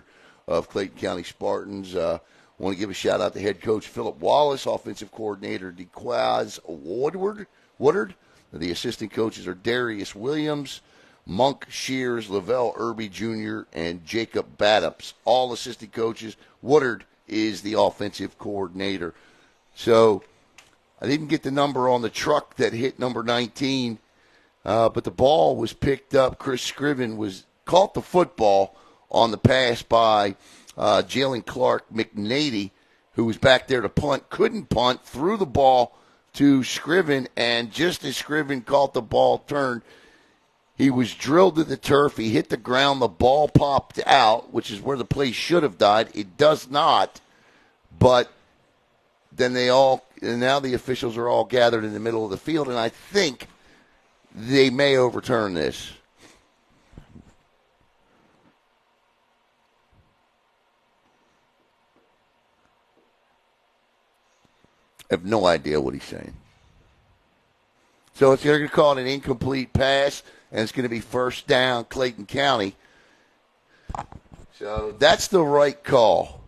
of Clayton County Spartans. Want to give a shout-out to head coach Philip Wallace, offensive coordinator DeQuaz Woodard. The assistant coaches are Darius Williams, Monk Shears, Lavelle Irby Jr., and Jacob Baddups. All assistant coaches. Woodard is the offensive coordinator. So I didn't get the number on the truck that hit number 19, but the ball was picked up. Chris Scriven caught the football on the pass by Jalen Clark McNady, who was back there to punt, couldn't punt, threw the ball to Scriven, and just as Scriven caught the ball turned, he was drilled to the turf. He hit the ground. The ball popped out, which is where the play should have died. It does not, but then now the officials are all gathered in the middle of the field, and I think they may overturn this. I have no idea what he's saying. So they're going to call it an incomplete pass, and it's going to be first down, Clayton County. So that's the right call.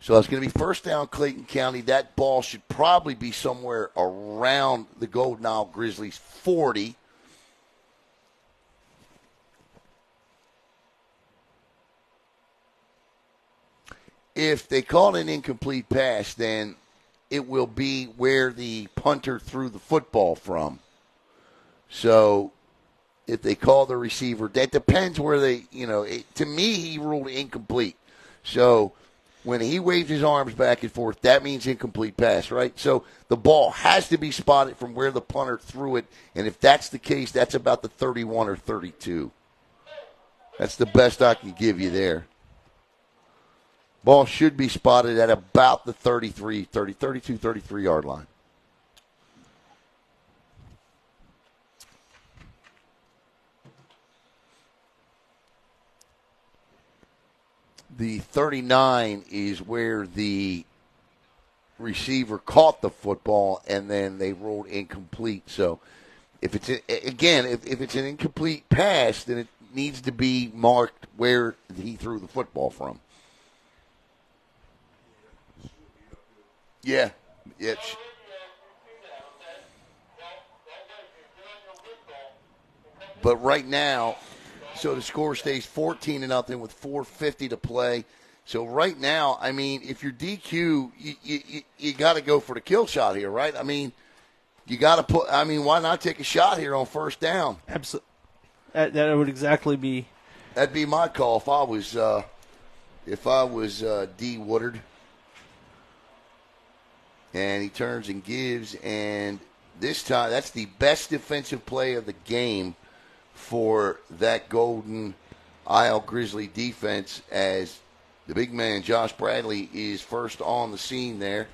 So it's going to be first down, Clayton County. That ball should probably be somewhere around the Golden Isle Grizzlies 40. If they call an incomplete pass, then it will be where the punter threw the football from. So if they call the receiver, that depends where to me, he ruled incomplete. So when he waves his arms back and forth, that means incomplete pass, right? So the ball has to be spotted from where the punter threw it. And if that's the case, that's about the 31 or 32. That's the best I can give you there. Ball should be spotted at about the 32, 33-yard line. The 39 is where the receiver caught the football, and then they rolled incomplete. So if it's if it's an incomplete pass, then it needs to be marked where he threw the football from. Yeah. But right now, so the score stays 14-0 with 4:50 to play. So right now, I mean, if you're DQ, you got to go for the kill shot here, right? I mean, you got to put. I mean, why not take a shot here on first down? Absolutely. That would exactly be. That'd be my call if I was D. Woodard. And he turns and gives, and this time that's the best defensive play of the game for that Golden Isle Grizzly defense, as the big man Josh Bradley is first on the scene there.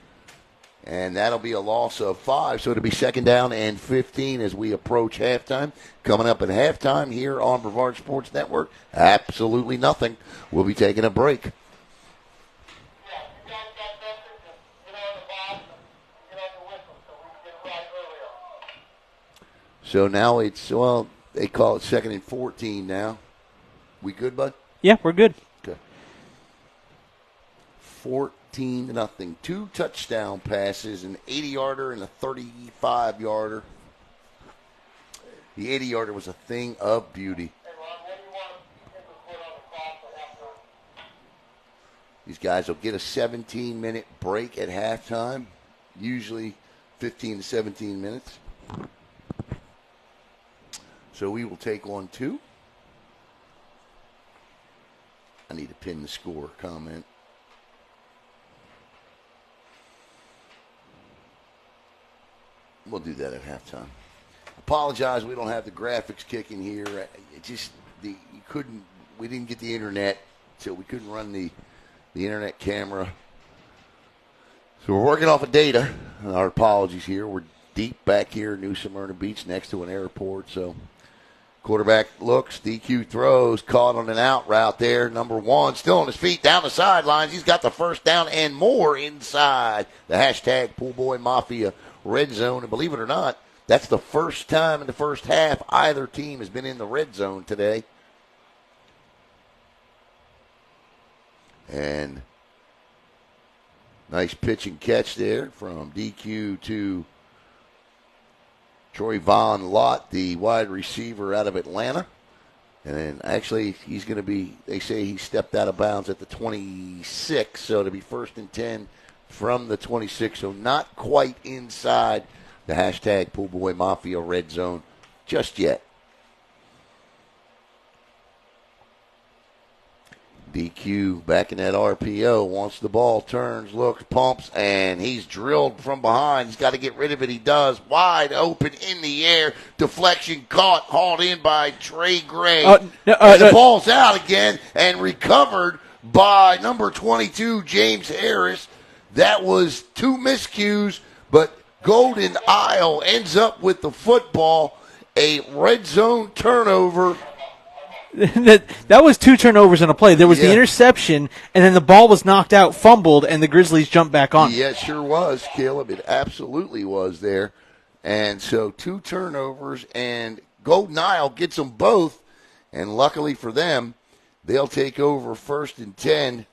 And that'll be a loss of 5, so it'll be 2nd down and 15 as we approach halftime. Coming up at halftime here on Brevard Sports Network, absolutely nothing. We'll be taking a break. So now it's, well, they call it 2nd and 14 now. We good, bud? Yeah, we're good. Okay. 14-0. 2 touchdown passes, an 80-yarder and a 35-yarder. The 80-yarder was a thing of beauty. These guys will get a 17-minute break at halftime, usually 15 to 17 minutes. So we will take on 2. I need to pin the score comment. We'll do that at halftime. Apologize, we don't have the graphics kicking here. It just we didn't get the internet, so we couldn't run the internet camera. So we're working off of data. Our apologies here. We're deep back here in New Smyrna Beach next to an airport, so quarterback looks, DQ throws, caught on an out route there. Number 1 still on his feet down the sidelines. He's got the first down and more inside the hashtag Pool Boy Mafia red zone. And believe it or not, that's the first time in the first half either team has been in the red zone today. And nice pitch and catch there from DQ to Troy Von Lott, the wide receiver out of Atlanta. And then actually he's going to be, they say he stepped out of bounds at the 26, so it'll be 1st and 10 from the 26, so not quite inside the hashtag Pool Boy Mafia red zone just yet. DQ back in that RPO, wants the ball, turns, looks, pumps, and he's drilled from behind. He's got to get rid of it. He does. Wide open in the air. Deflection caught, hauled in by Trey Gray. The ball's out again and recovered by number 22, James Harris. That was 2 miscues, but Golden Isle ends up with the football. A red zone turnover. That was 2 turnovers in a play. There was the interception, and then the ball was knocked out, fumbled, and the Grizzlies jumped back on. Yeah, it sure was, Caleb. It absolutely was there. And so 2 turnovers, and Golden Isle gets them both. And luckily for them, they'll take over 1st and 10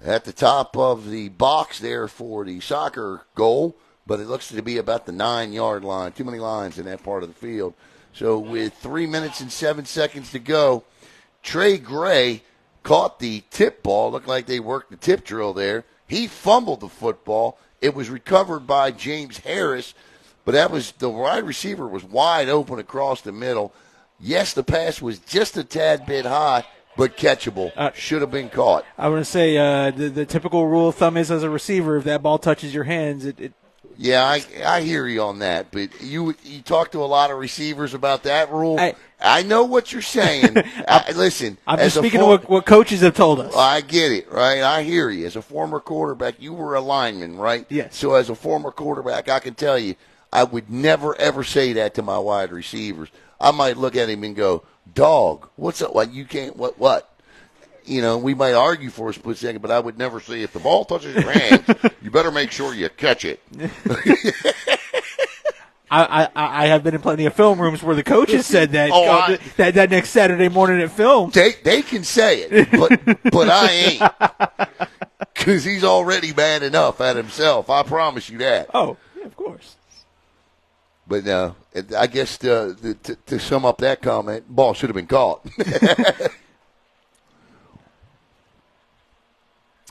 at the top of the box there for the soccer goal. But it looks to be about the 9-yard line. Too many lines in that part of the field. So with 3 minutes and 7 seconds to go, Trey Gray caught the tip ball. Looked like they worked the tip drill there. He fumbled the football. It was recovered by James Harris, but that was the wide receiver was wide open across the middle. Yes, the pass was just a tad bit high, but catchable. Should have been caught. I want to say the typical rule of thumb is as a receiver, if that ball touches your hands, it Yeah, I hear you on that, but you talk to a lot of receivers about that rule. I know what you're saying. Listen, I'm just speaking of what coaches have told us. I get it, right? I hear you. As a former quarterback, you were a lineman, right? Yes. So as a former quarterback, I can tell you, I would never, ever say that to my wide receivers. I might look at him and go, dog, what's up? What, you can't, what? You know, we might argue for a split second, but I would never say if the ball touches your hands, you better make sure you catch it. I have been in plenty of film rooms where the coaches said that that next Saturday morning at film. They can say it, but I ain't. Because he's already bad enough at himself. I promise you that. Oh, yeah, of course. But no, I guess to sum up that comment, ball should have been caught.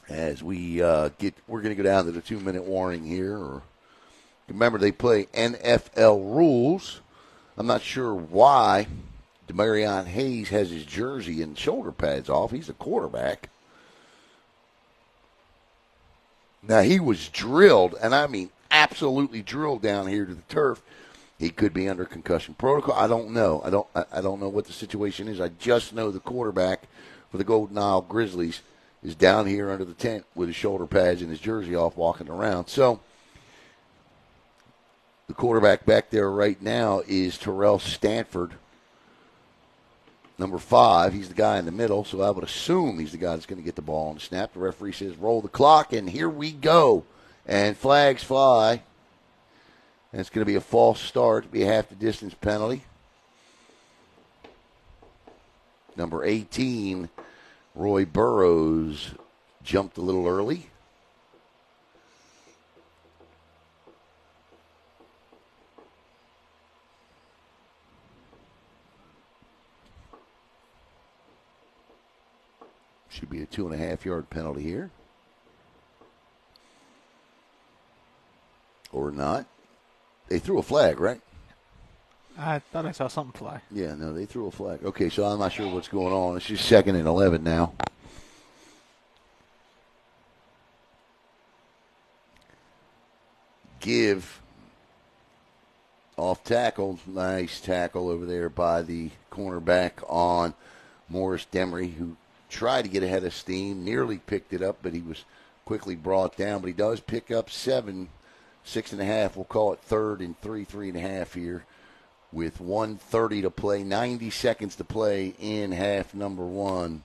As we're going to go down to the 2-minute warning here. Remember, they play NFL rules. I'm not sure why Demarion Hayes has his jersey and shoulder pads off. He's the quarterback. Now, he was drilled, and I mean absolutely drilled down here to the turf. He could be under concussion protocol. I don't know. I don't know what the situation is. I just know the quarterback for the Golden Isle Grizzlies is down here under the tent with his shoulder pads and his jersey off walking around. So the quarterback back there right now is Terrell Stanford, number 5. He's the guy in the middle, so I would assume he's the guy that's going to get the ball on the snap. The referee says roll the clock, and here we go. And flags fly. And it's going to be a false start. It'll be a half the distance penalty. Number 18, Roy Burrows, jumped a little early. Should be a 2.5-yard penalty here. Or not. They threw a flag, right? I thought I saw something fly. Yeah, no, they threw a flag. Okay, so I'm not sure what's going on. It's just 2nd and 11 now. Give off tackle. Nice tackle over there by the cornerback on Morris Demery, who tried to get ahead of steam, nearly picked it up, but he was quickly brought down. But he does pick up 7, 6.5. We'll call it 3rd and 3.5 here with 1:30 to play, 90 seconds to play in half number 1.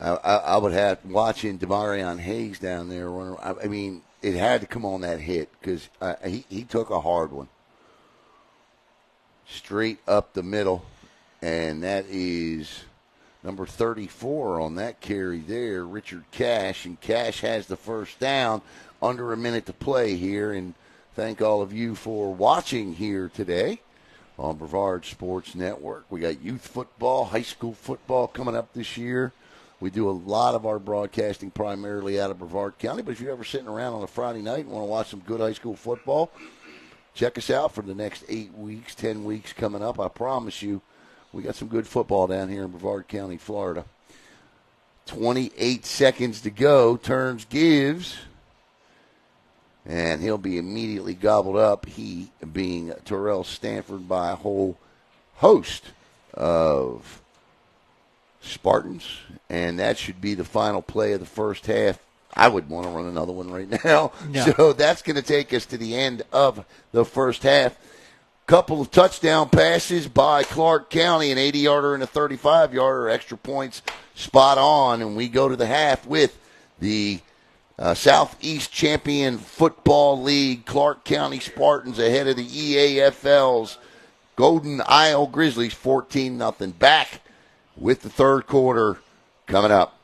I would have watching Demarion Hayes down there. I mean, it had to come on that hit because he took a hard one straight up the middle, and that is number 34 on that carry there, Richard Cash, and Cash has the first down. Under a minute to play here, and thank all of you for watching here today on Brevard Sports Network. We got youth football, high school football coming up this year. We do a lot of our broadcasting primarily out of Brevard County, but if you're ever sitting around on a Friday night and want to watch some good high school football, check us out for the next 8 weeks, 10 weeks coming up. I promise you, we got some good football down here in Brevard County, Florida. 28 seconds to go. Turns, gives, and he'll be immediately gobbled up, he being Terrell Stanford, by a whole host of Spartans, and that should be the final play of the first half. I would want to run another one right now. No. So that's going to take us to the end of the first half. Couple of touchdown passes by Clark County, an 80-yarder and a 35-yarder, extra points spot on, and we go to the half with the Southeast Champion Football League Clark County Spartans ahead of the EAFL's Golden Isle Grizzlies 14-0. Back with the third quarter coming up.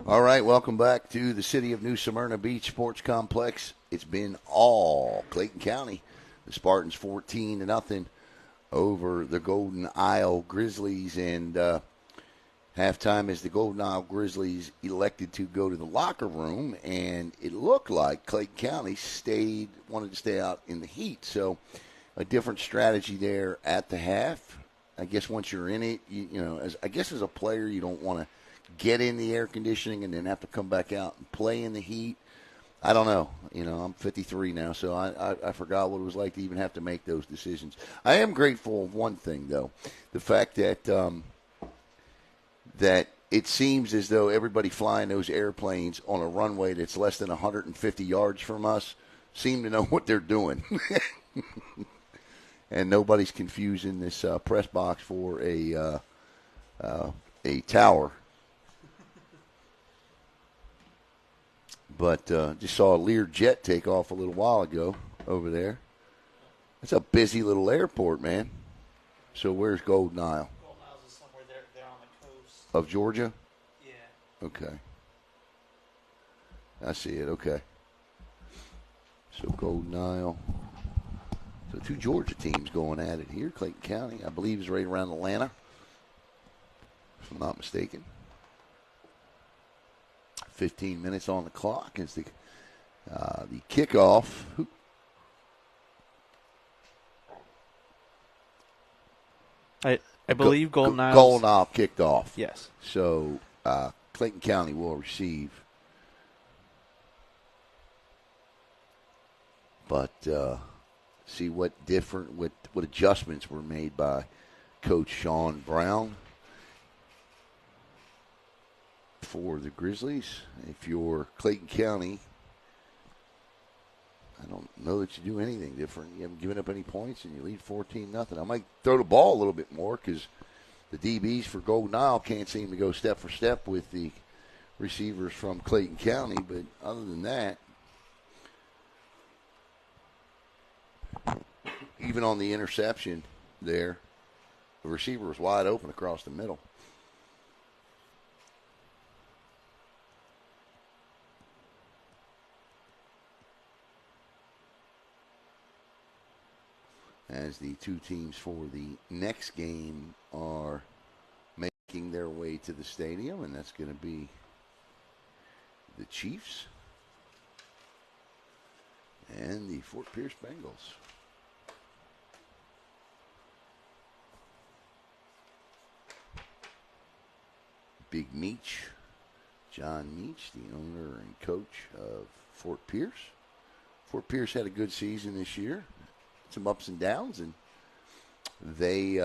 All right, welcome back to the city of New Smyrna Beach Sports Complex. It's been all Clayton County. The Spartans 14-0 over the Golden Isle Grizzlies, and halftime as the Golden Isle Grizzlies elected to go to the locker room, and it looked like Clayton County wanted to stay out in the heat. So a different strategy there at the half. I guess once you're in it, as a player, you don't want to get in the air conditioning and then have to come back out and play in the heat. I don't know. I'm 53 now, so I forgot what it was like to even have to make those decisions. I am grateful of one thing, though, the fact that that it seems as though everybody flying those airplanes on a runway that's less than 150 yards from us seem to know what they're doing. And nobody's confusing this press box for a tower. But just saw a Lear jet take off a little while ago over there. It's a busy little airport, man. So where's Golden Isle? Golden Isle is somewhere there on the coast. Of Georgia? Yeah. Okay. I see it. Okay. So Golden Isle. So two Georgia teams going at it here. Clayton County, I believe, is right around Atlanta, if I'm not mistaken. 15 minutes on the clock is the kickoff. I believe Golden Isle kicked off. Yes. So Clayton County will receive. But see what adjustments were made by Coach Sean Brown for the Grizzlies. If you're Clayton County, I don't know that you do anything different. You haven't given up any points, and you lead 14-0. I might throw the ball a little bit more because the DBs for Golden Isle can't seem to go step for step with the receivers from Clayton County. But other than that, even on the interception there, the receiver was wide open across the middle. As the two teams for the next game are making their way to the stadium, and that's going to be the Chiefs and the Fort Pierce Bengals. Big Meach, John Meach, the owner and coach of Fort Pierce. Fort Pierce had a good season this year. Some ups and downs, and they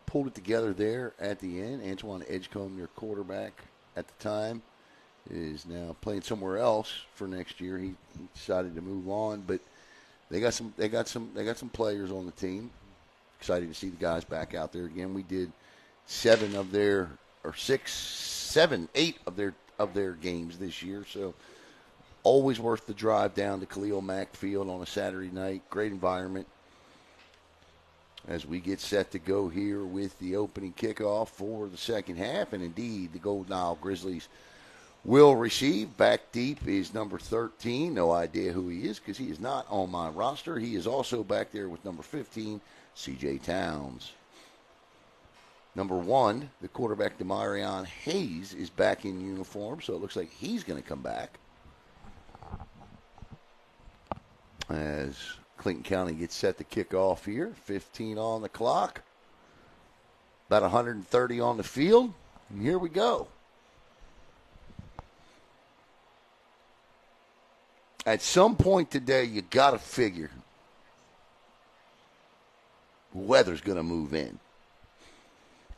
pulled it together there at the end. Antoine Edgecombe, their quarterback at the time, is now playing somewhere else for next year. He decided to move on, but they got some players on the team. Excited to see the guys back out there again. We did 8 of their games this year, so always worth the drive down to Khalil Mack Field on a Saturday night. Great environment as we get set to go here with the opening kickoff for the second half. And indeed, the Golden Isle Grizzlies will receive. Back deep is number 13. No idea who he is because he is not on my roster. He is also back there with number 15, C.J. Towns. Number 1, the quarterback, Demarion Hayes, is back in uniform, so it looks like he's going to come back. As Clayton County gets set to kick off here. 15 on the clock. About 130 on the field. And here we go. At some point today, you got to figure weather's going to move in.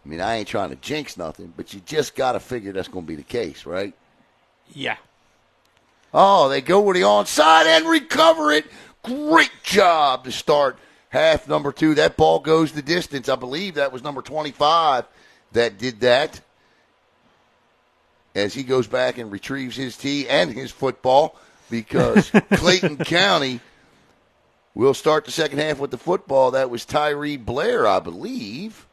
I mean, I ain't trying to jinx nothing, but you just got to figure that's going to be the case, right? Yeah. Oh, they go with the onside and recover it. Great job to start half number 2. That ball goes the distance. I believe that was number 25 that did that. As he goes back and retrieves his tee and his football, because Clayton County will start the second half with the football. That was Tyree Blair, I believe.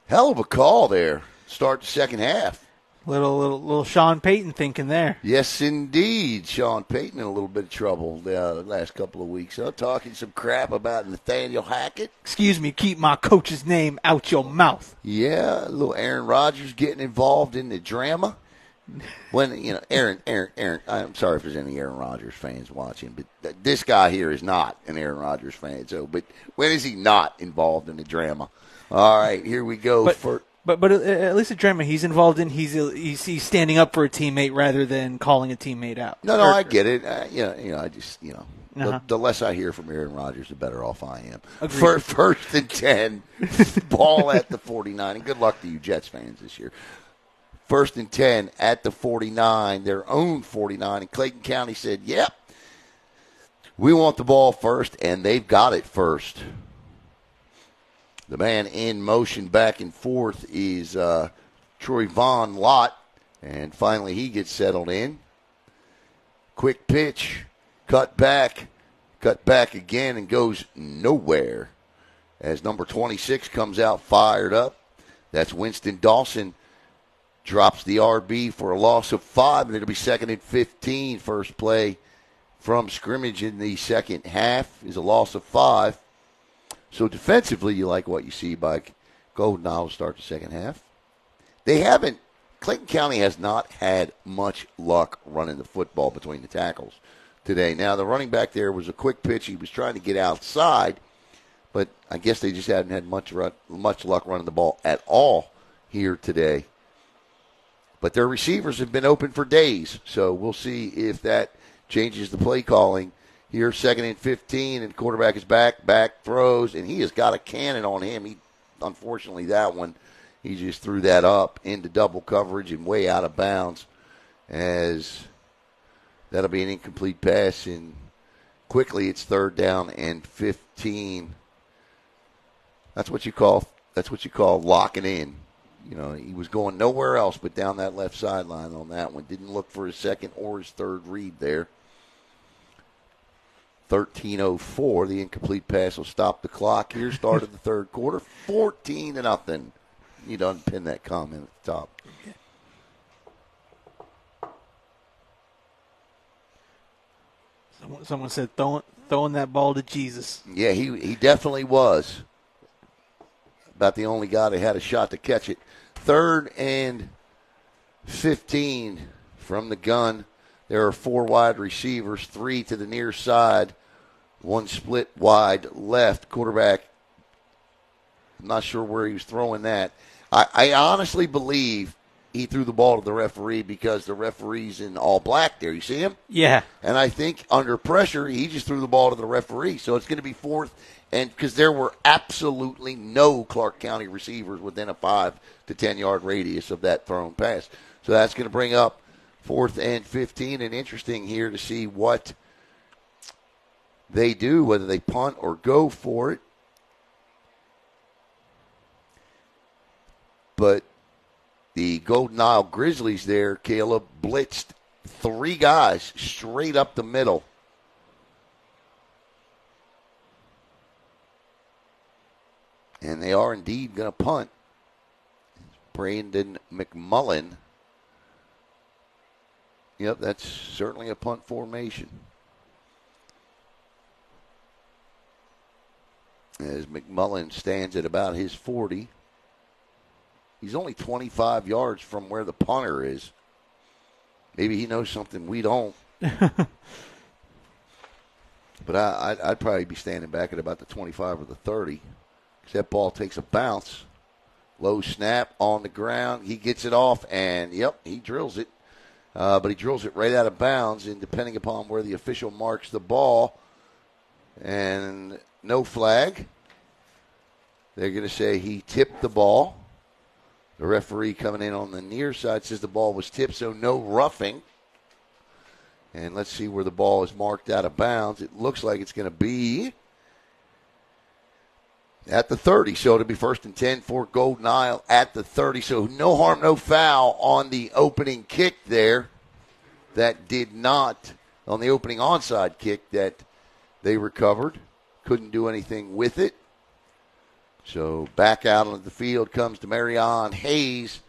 Hell of a call there. Start the second half. Little Sean Payton thinking there. Yes, indeed. Sean Payton in a little bit of trouble the last couple of weeks. Talking some crap about Nathaniel Hackett. Excuse me, keep my coach's name out your mouth. Yeah, a little Aaron Rodgers getting involved in the drama. When, Aaron, I'm sorry if there's any Aaron Rodgers fans watching, but this guy here is not an Aaron Rodgers fan. So, but when is he not involved in the drama? All right, here we go. But at least at drama he's involved in, he's standing up for a teammate rather than calling a teammate out. No, I get it. I just, the less I hear from Aaron Rodgers, the better off I am. Agreed. First and 10, ball at the 49. And good luck to you Jets fans this year. First and 10 at the 49, their own 49. And Clayton County said, yep, we want the ball first, and they've got it first. The man in motion back and forth is Troy Von Lott, and finally he gets settled in. Quick pitch, cut back again, and goes nowhere as number 26 comes out fired up. That's Winston Dawson. Drops the RB for a loss of 5, and it'll be 2nd and 15. First play from scrimmage in the second half is a loss of 5. So defensively, you like what you see by Golden Isle to start the second half. Clayton County has not had much luck running the football between the tackles today. Now, the running back there was a quick pitch. He was trying to get outside, but I guess they just haven't had much luck running the ball at all here today. But their receivers have been open for days, so we'll see if that changes the play calling. Here, 2nd and 15, and the quarterback is back throws, and he has got a cannon on him. Unfortunately, that one, he just threw that up into double coverage and way out of bounds, as that'll be an incomplete pass, and quickly it's 3rd down and 15. That's what you call locking in. He was going nowhere else but down that left sideline on that one. Didn't look for his second or his third read there. 13:04. The incomplete pass will stop the clock here. Start of the third quarter. 14-0. You done pin that comment at the top. Someone said throwing that ball to Jesus. Yeah, he definitely was. About the only guy that had a shot to catch it. 3rd and 15 from the gun. There are 4 wide receivers, 3 to the near side, 1 split wide left. Quarterback, I'm not sure where he was throwing that. I honestly believe he threw the ball to the referee because the referee's in all black there. You see him? Yeah. And I think under pressure, he just threw the ball to the referee. So it's going to be 4th. And because there were absolutely no Clark County receivers within a 5 to 10 yard radius of that thrown pass. So that's going to bring up 4th and 15. And interesting here to see what they do, whether they punt or go for it. But the Golden Isle Grizzlies there, Caleb, blitzed 3 guys straight up the middle. And they are indeed going to punt. Brandon McMullen. Yep, that's certainly a punt formation. As McMullen stands at about his 40. He's only 25 yards from where the punter is. Maybe he knows something we don't. But I'd probably be standing back at about the 25 or the 30. That ball takes a bounce. Low snap on the ground. He gets it off, and, yep, he drills it. But he drills it right out of bounds, and depending upon where the official marks the ball, and no flag, they're going to say he tipped the ball. The referee coming in on the near side says the ball was tipped, so no roughing. And let's see where the ball is marked out of bounds. It looks like it's going to be at the 30, so it'll be 1st and 10 for Golden Isle at the 30. So no harm, no foul on the opening kick there. That did not, on the opening onside kick that they recovered. Couldn't do anything with it. So back out onto the field comes Demarion Hayes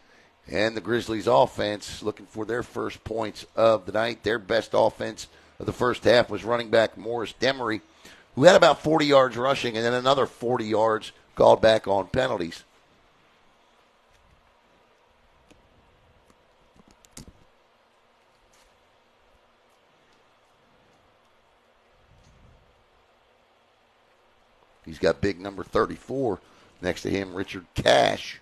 and the Grizzlies offense looking for their first points of the night. Their best offense of the first half was running back Morris Demery, who had about 40 yards rushing and then another 40 yards called back on penalties. He's got big number 34 next to him, Richard Cash.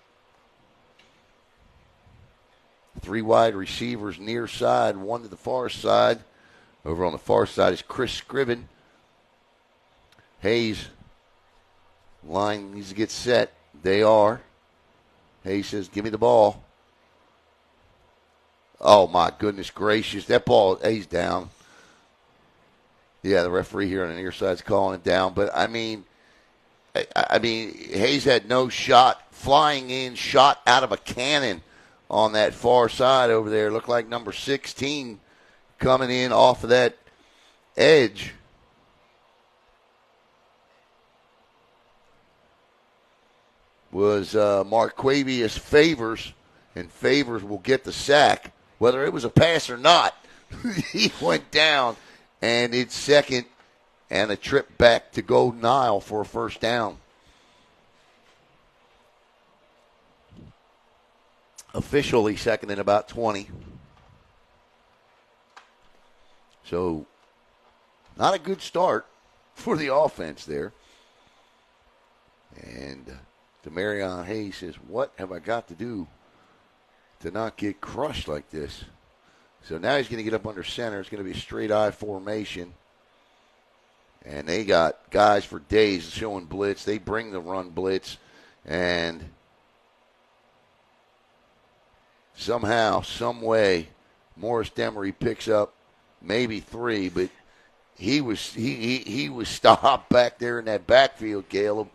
3 wide receivers near side, 1 to the far side. Over on the far side is Chris Scriven. Hayes, line needs to get set. They are. Hayes says, give me the ball. Oh, my goodness gracious. That ball, Hayes down. Yeah, the referee here on the near side is calling it down. But, I mean, Hayes had no shot. Flying in, shot out of a cannon on that far side over there. Looked like number 16 coming in off of that edge. Was Marquavius Favors, and Favors will get the sack. Whether it was a pass or not, he went down, and it's second and a trip back to Golden Isle for a first down. Officially second and about 20. So, not a good start for the offense there. And Demarion Hayes says, what have I got to do to not get crushed like this? So now he's going to get up under center. It's going to be a straight I formation. And they got guys for days showing blitz. They bring the run blitz. And somehow, some way, Morris Demery picks up maybe 3, but he was stopped back there in that backfield, Caleb,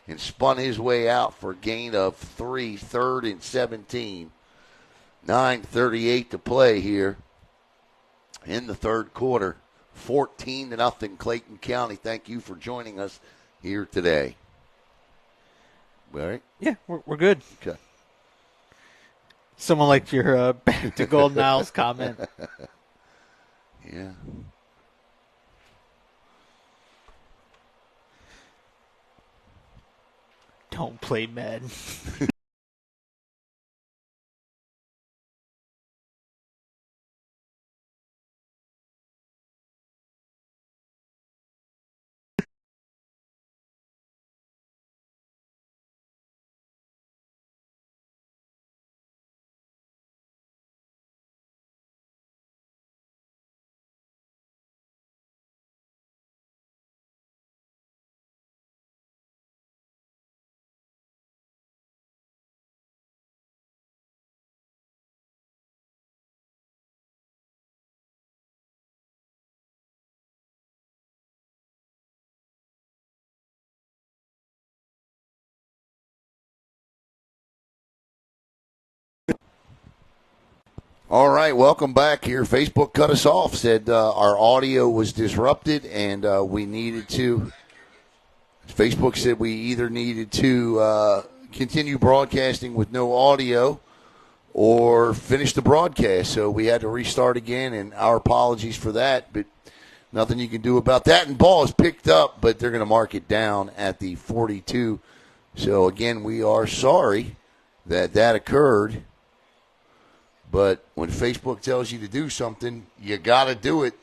and spun his way out for a gain of 3, 3rd and 17. 9:38 to play here in the third quarter. 14-0 Clayton County. Thank you for joining us here today. All right? Yeah, we're good. Okay. Someone liked your back to Golden Isles comment. Yeah. Don't play Madden. All right, welcome back here. Facebook cut us off, said our audio was disrupted and we needed to. Facebook said we either needed to continue broadcasting with no audio or finish the broadcast. So we had to restart again, and our apologies for that, but nothing you can do about that. And ball is picked up, but they're going to mark it down at the 42. So, again, we are sorry that occurred. But when Facebook tells you to do something, you got to do it.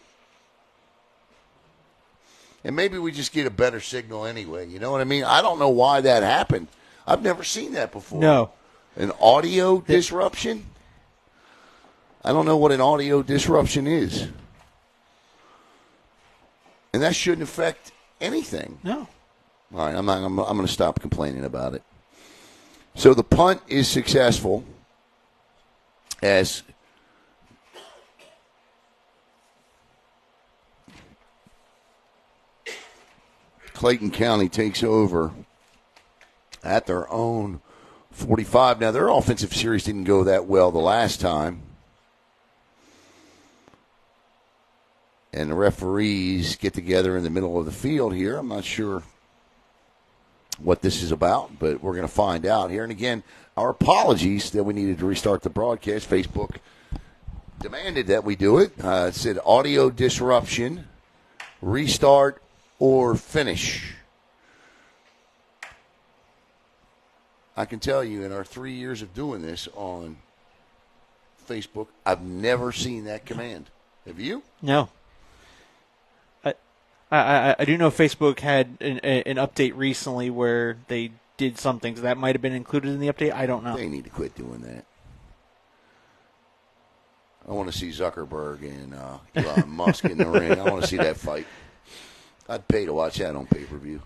And maybe we just get a better signal anyway. You know what I mean? I don't know why that happened. I've never seen that before. No. An audio disruption? I don't know what an audio disruption is. And that shouldn't affect anything. No. All right, I'm going to stop complaining about it. So the punt is successful as Clayton County takes over at their own 45. Now, their offensive series didn't go that well the last time. And the referees get together in the middle of the field here. I'm not sure what this is about, but we're going to find out here. And again, our apologies that we needed to restart the broadcast. Facebook demanded that we do it. It said audio disruption, restart, or finish. I can tell you in our 3 years of doing this on Facebook, I've never seen that command. Have you? No. I do know Facebook had an update recently where they did something, so that might have been included in the update. I don't know. They need to quit doing that. I want to see Zuckerberg and Elon Musk in the ring. I want to see that fight. I'd pay to watch that on pay-per-view.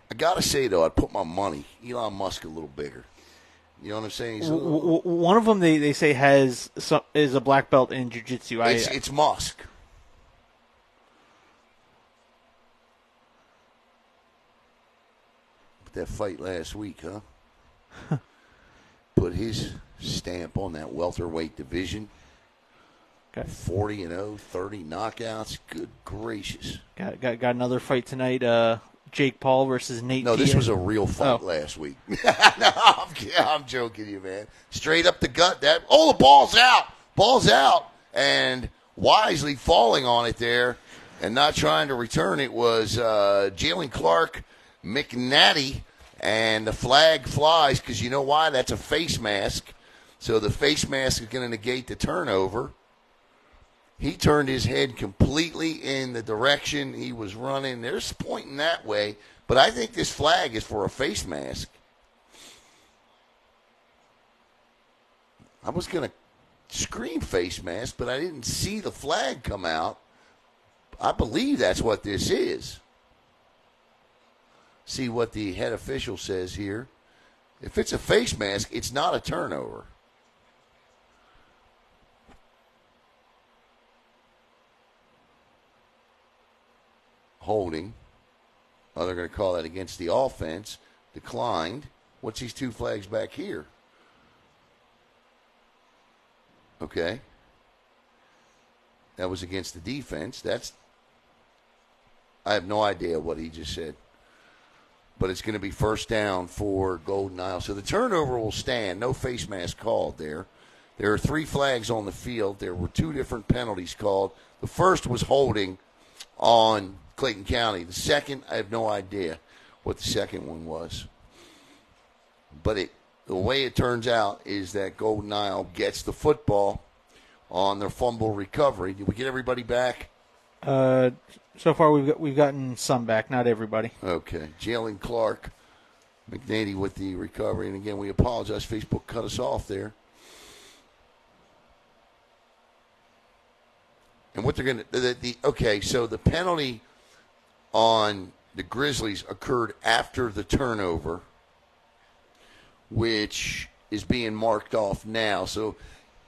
I got to say, though, I'd put my money, Elon Musk a little bigger. You know what I'm saying? One of them they say is a black belt in jiu-jitsu. It's Musk. But that fight last week, huh? Put his stamp on that welterweight division. Okay. 40-0, 30 knockouts. Good gracious. Got another fight tonight. Jake Paul versus Nate No, Diaz. this was a real fight last week. No, I'm joking you, man. Straight up the gut. The ball's out. Ball's out. And wisely falling on it there and not trying to return it was Jalen Clark McNatty. And the flag flies because you know why? That's a face mask. So the face mask is going to negate the turnover. He turned his head completely in the direction he was running. There's pointing that way, but I think this flag is for a face mask. I was going to scream face mask, but I didn't see the flag come out. I believe that's what this is. See what the head official says here. If it's a face mask, it's not a turnover. Holding. Oh, they're going to call that against the offense. Declined. What's these two flags back here? Okay. That was against the defense. I have no idea what he just said. But it's going to be first down for Golden Isle. So the turnover will stand. No face mask called there. There are 3 flags on the field. There were 2 different penalties called. The first was holding on Clayton County. The second, I have no idea what the second one was. But the way it turns out is that Golden Isle gets the football on their fumble recovery. Did we get everybody back? So far we've gotten some back, not everybody. Okay. Jalen Clark McNady with the recovery. And again, we apologize. Facebook cut us off there. And what they're going to okay, so the penalty on the Grizzlies occurred after the turnover, which is being marked off now. So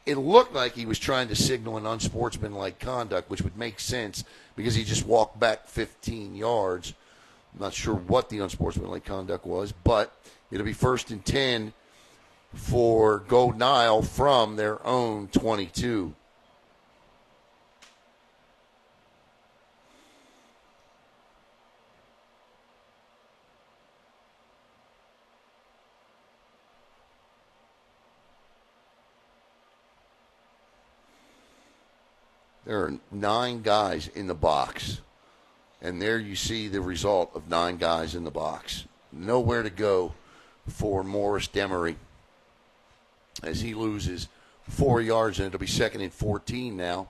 it looked like he was trying to signal an unsportsmanlike conduct, which would make sense because he just walked back 15 yards. I'm not sure what the unsportsmanlike conduct was, but it'll be 1st and 10 for Golden Isle from their own 22. There are 9 guys in the box. And there you see the result of 9 guys in the box. Nowhere to go for Morris Demery as he loses 4 yards, and it'll be 2nd and 14 now.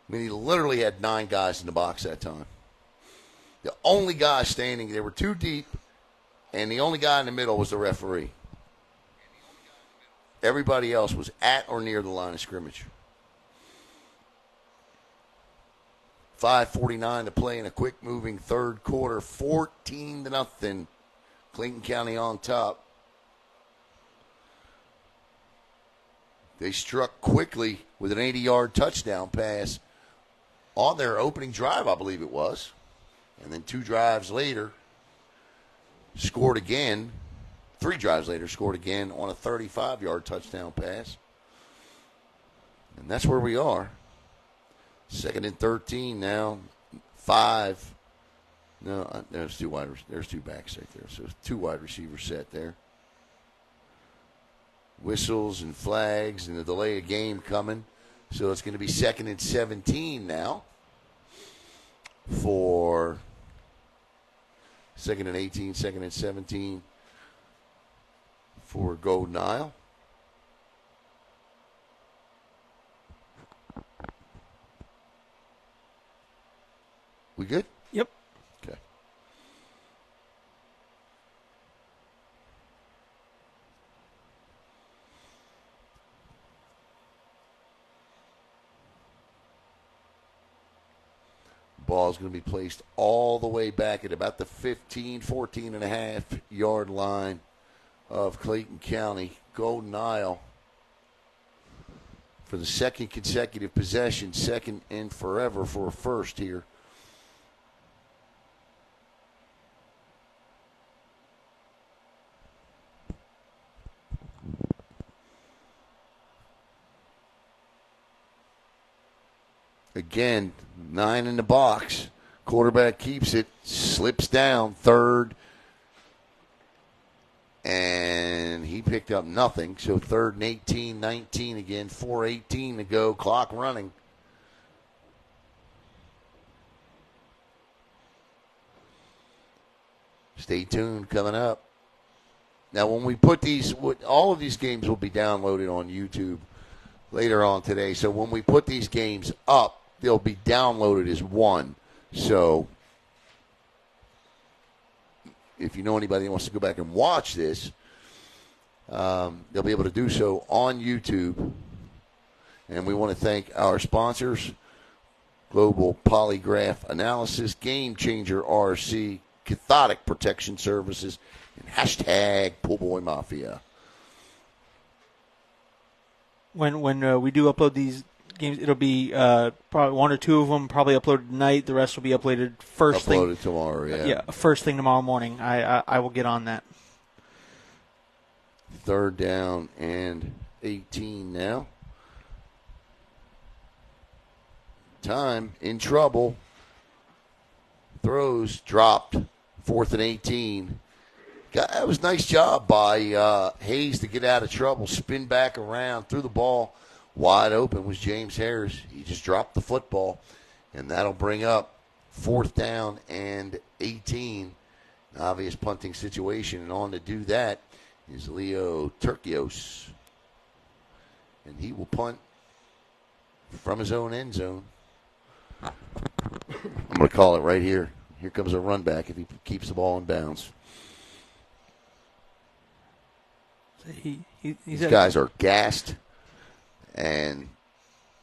I mean, he literally had 9 guys in the box that time. The only guy standing, they were 2 deep, and the only guy in the middle was the referee. Everybody else was at or near the line of scrimmage. 5:49 to play in a quick-moving third quarter, 14-0. Clayton County on top. They struck quickly with an 80-yard touchdown pass on their opening drive, I believe it was. And then 2 drives later, scored again. 3 drives later, scored again on a 35-yard touchdown pass. And that's where we are. 2nd and 13 now. 5. No, there's two backs right there. So 2 wide receivers set there. Whistles and flags and the delay of game coming. So it's going to be 2nd and 17 now for 2nd and 18, 2nd and 17 for Golden Isle. We good? Yep. Okay. Ball is going to be placed all the way back at about the 14 and a half yard line of Clayton County. Golden Isle for the 2nd consecutive possession, 2nd and forever for a first here. Again, 9 in the box. Quarterback keeps it, slips down, 3rd, and he picked up nothing. So 3rd and 18, 19 again, 4:18 to go, clock running. Stay tuned, coming up. Now, when we put all of these games will be downloaded on YouTube later on today. So when we put these games up, they'll be downloaded as one. So if you know anybody that wants to go back and watch this, they'll be able to do so on YouTube. And we want to thank our sponsors, Global Polygraph Analysis, Game Changer RC, Cathodic Protection Services, and hashtag Poolboy Mafia. When we do upload these games, it'll be probably 1 or 2 of them probably uploaded tonight. The rest will be uploaded first thing. Uploaded tomorrow, yeah. Yeah, first thing tomorrow morning. I will get on that. 3rd down and 18 now. Time in trouble. Throws dropped. 4th and 18. That was a nice job by Hayes to get out of trouble, spin back around, threw the ball wide open was James Harris. He just dropped the football, and that'll bring up 4th down and 18. An obvious punting situation, and on to do that is Leo Turkios. And he will punt from his own end zone. I'm going to call it right here. Here comes a run back if he keeps the ball in bounds. These guys are gassed, and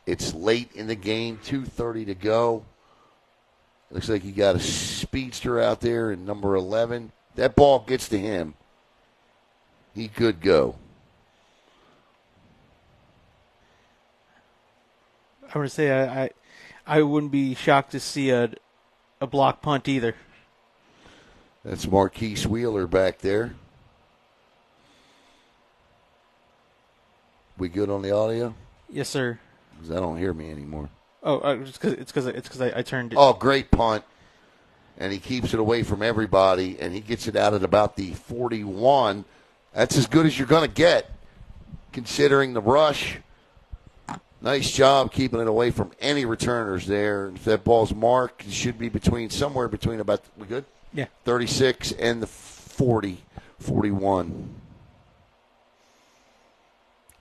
it's late in the game, 2:30 to go. Looks like you got a speedster out there in number 11. That ball gets to him. He could go. I would say I wouldn't be shocked to see a block punt either. That's Marquise Wheeler back there. We good on the audio? Yes, sir. 'Cause I don't hear me anymore. Oh, it's because I turned it. Oh, great punt. And he keeps it away from everybody, and he gets it out at about the 41. That's as good as you're going to get, considering the rush. Nice job keeping it away from any returners there. If that ball's marked, it should be somewhere between about, we good? Yeah. 36 and the 41.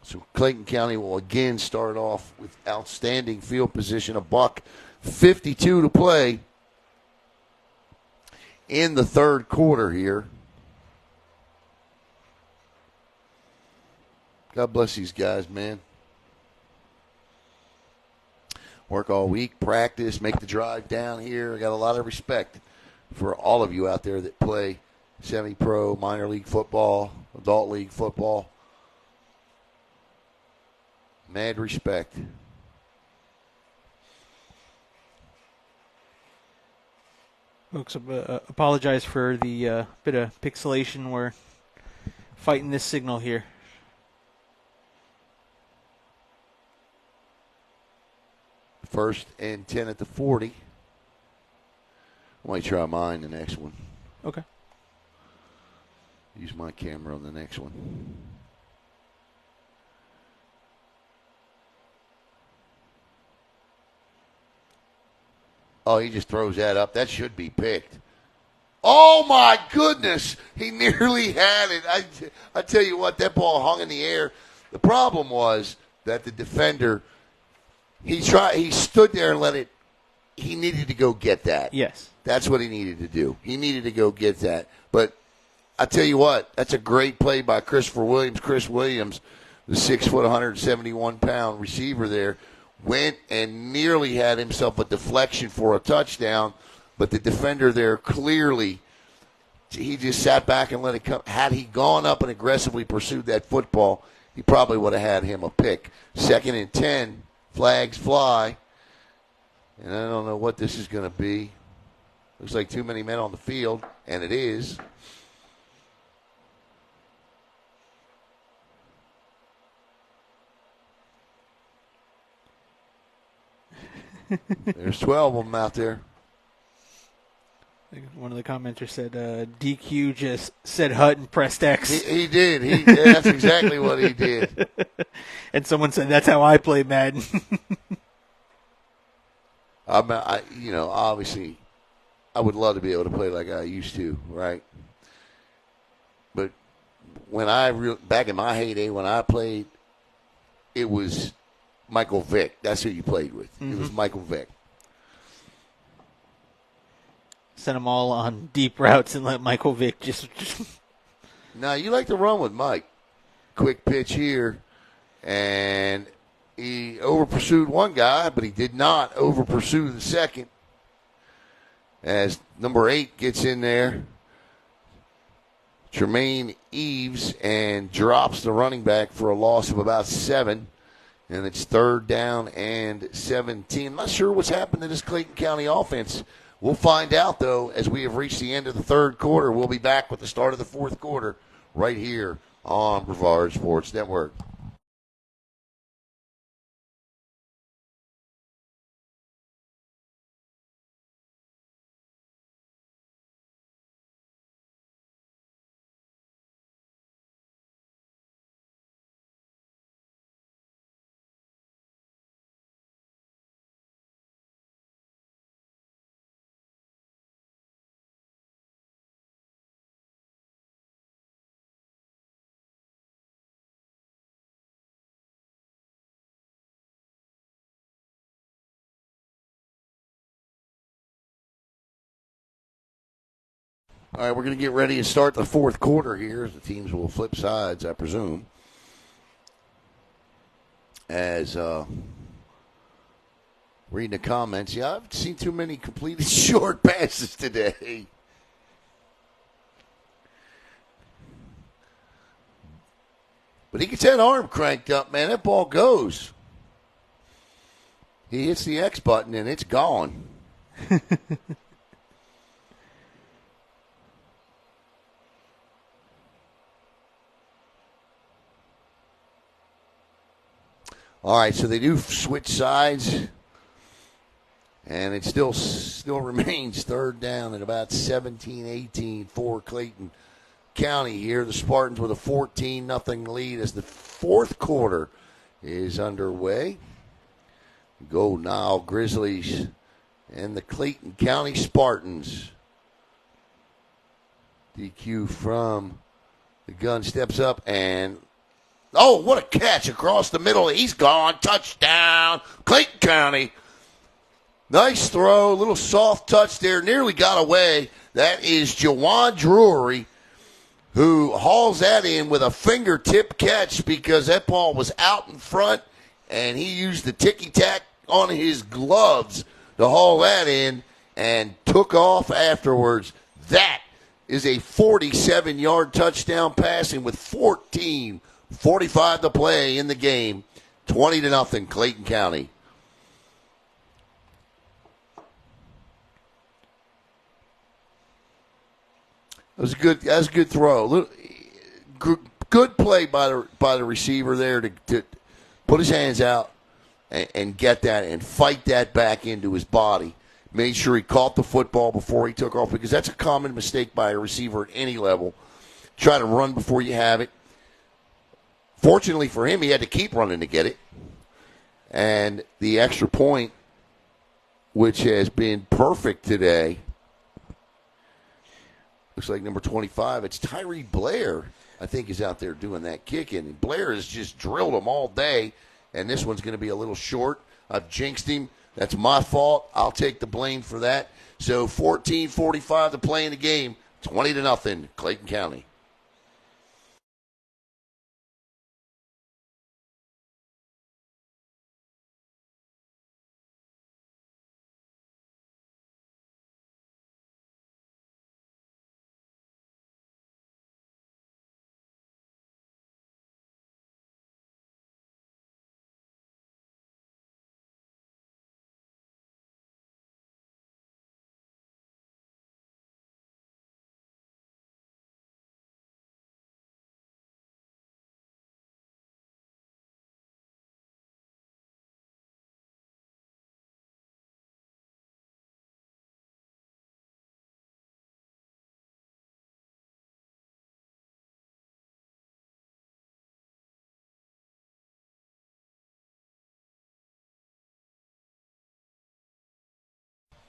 So Clayton County will again start off with outstanding field position. $1:52 to play in the third quarter here. God bless these guys, man. Work all week, practice, make the drive down here. I got a lot of respect for all of you out there that play semi-pro, minor league football, adult league football. Mad respect. Folks, apologize for the bit of pixelation. We're fighting this signal here. First and 10 at the 40. I might try mine the next one. Okay. Use my camera on the next one. Oh, he just throws that up. That should be picked. Oh, my goodness. He nearly had it. I tell you what, that ball hung in the air. The problem was that the defender, he stood there and let it. He needed to go get that. Yes. That's what he needed to do. He needed to go get that. But I tell you what, that's a great play by Christopher Williams. Chris Williams, the 6 foot, 171-pound receiver there, went and nearly had himself a deflection for a touchdown. But the defender there clearly, he just sat back and let it come. Had he gone up and aggressively pursued that football, he probably would have had him a pick. 2nd and 10, flags fly. And I don't know what this is going to be. Looks like too many men on the field, and it is. There's 12 of them out there. One of the commenters said DQ just said Hut and pressed X. He did. That's exactly what he did. And someone said, that's how I play Madden. Obviously, I would love to be able to play like I used to, right? But when back in my heyday, when I played, it was Michael Vick. That's who you played with. Mm-hmm. It was Michael Vick. Send them all on deep routes and let Michael Vick just. Now, you like to run with Mike. Quick pitch here, and he over-pursued one guy, but he did not over-pursue the second. As number 8 gets in there, Tremaine Eves, and drops the running back for a loss of about 7. And it's 3rd down and 17. I'm not sure what's happened to this Clayton County offense. We'll find out, though, as we have reached the end of the 3rd quarter. We'll be back with the start of the 4th quarter right here on Brevard Sports Network. All right, we're going to get ready to start the 4th quarter here. The teams will flip sides, I presume. As reading the comments, I haven't seen too many completed short passes today. But he gets that arm cranked up, man. That ball goes. He hits the X button, and it's gone. All right, so they do switch sides, and it still remains 3rd down at about 17-18 for Clayton County here. The Spartans with a 14-0 lead as the 4th quarter is underway. Go Nile Grizzlies and the Clayton County Spartans. DQ from the gun steps up and... Oh, what a catch across the middle. He's gone. Touchdown. Clayton County. Nice throw. Little soft touch there. Nearly got away. That is Jawan Drury, who hauls that in with a fingertip catch because that ball was out in front, and he used the ticky-tack on his gloves to haul that in and took off afterwards. That is a 47-yard touchdown passing with 45 to play in the game. 20-0, Clayton County. That was a good throw. Good play by the receiver there to put his hands out and get that and fight that back into his body. made sure he caught the football before he took off, because that's a common mistake by a receiver at any level. Try to run before you have it. Fortunately for him, he had to keep running to get it. And the extra point, which has been perfect today, looks like number 25. It's Tyree Blair, I think, is out there doing that kicking. And Blair has just drilled him all day, and this one's going to be a little short. I've jinxed him. That's my fault. I'll take the blame for that. So 14:45 to play in the game, 20-0, Clayton County.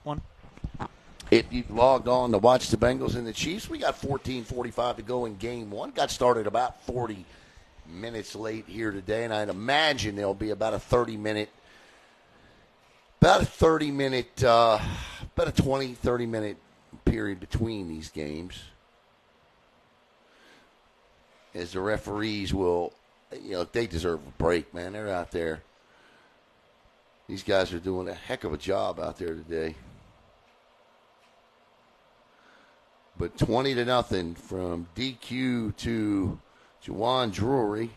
One. If you've logged on to watch the Bengals and the Chiefs, we got 14:45 to go in game one. Got started about 40 minutes late here today, and I'd imagine there'll be about a 30-minute, about a 20, 30-minute period between these games, as the referees will, they deserve a break, man. They're out there. These guys are doing a heck of a job out there today. But 20-0 from DQ to Juwan Drury.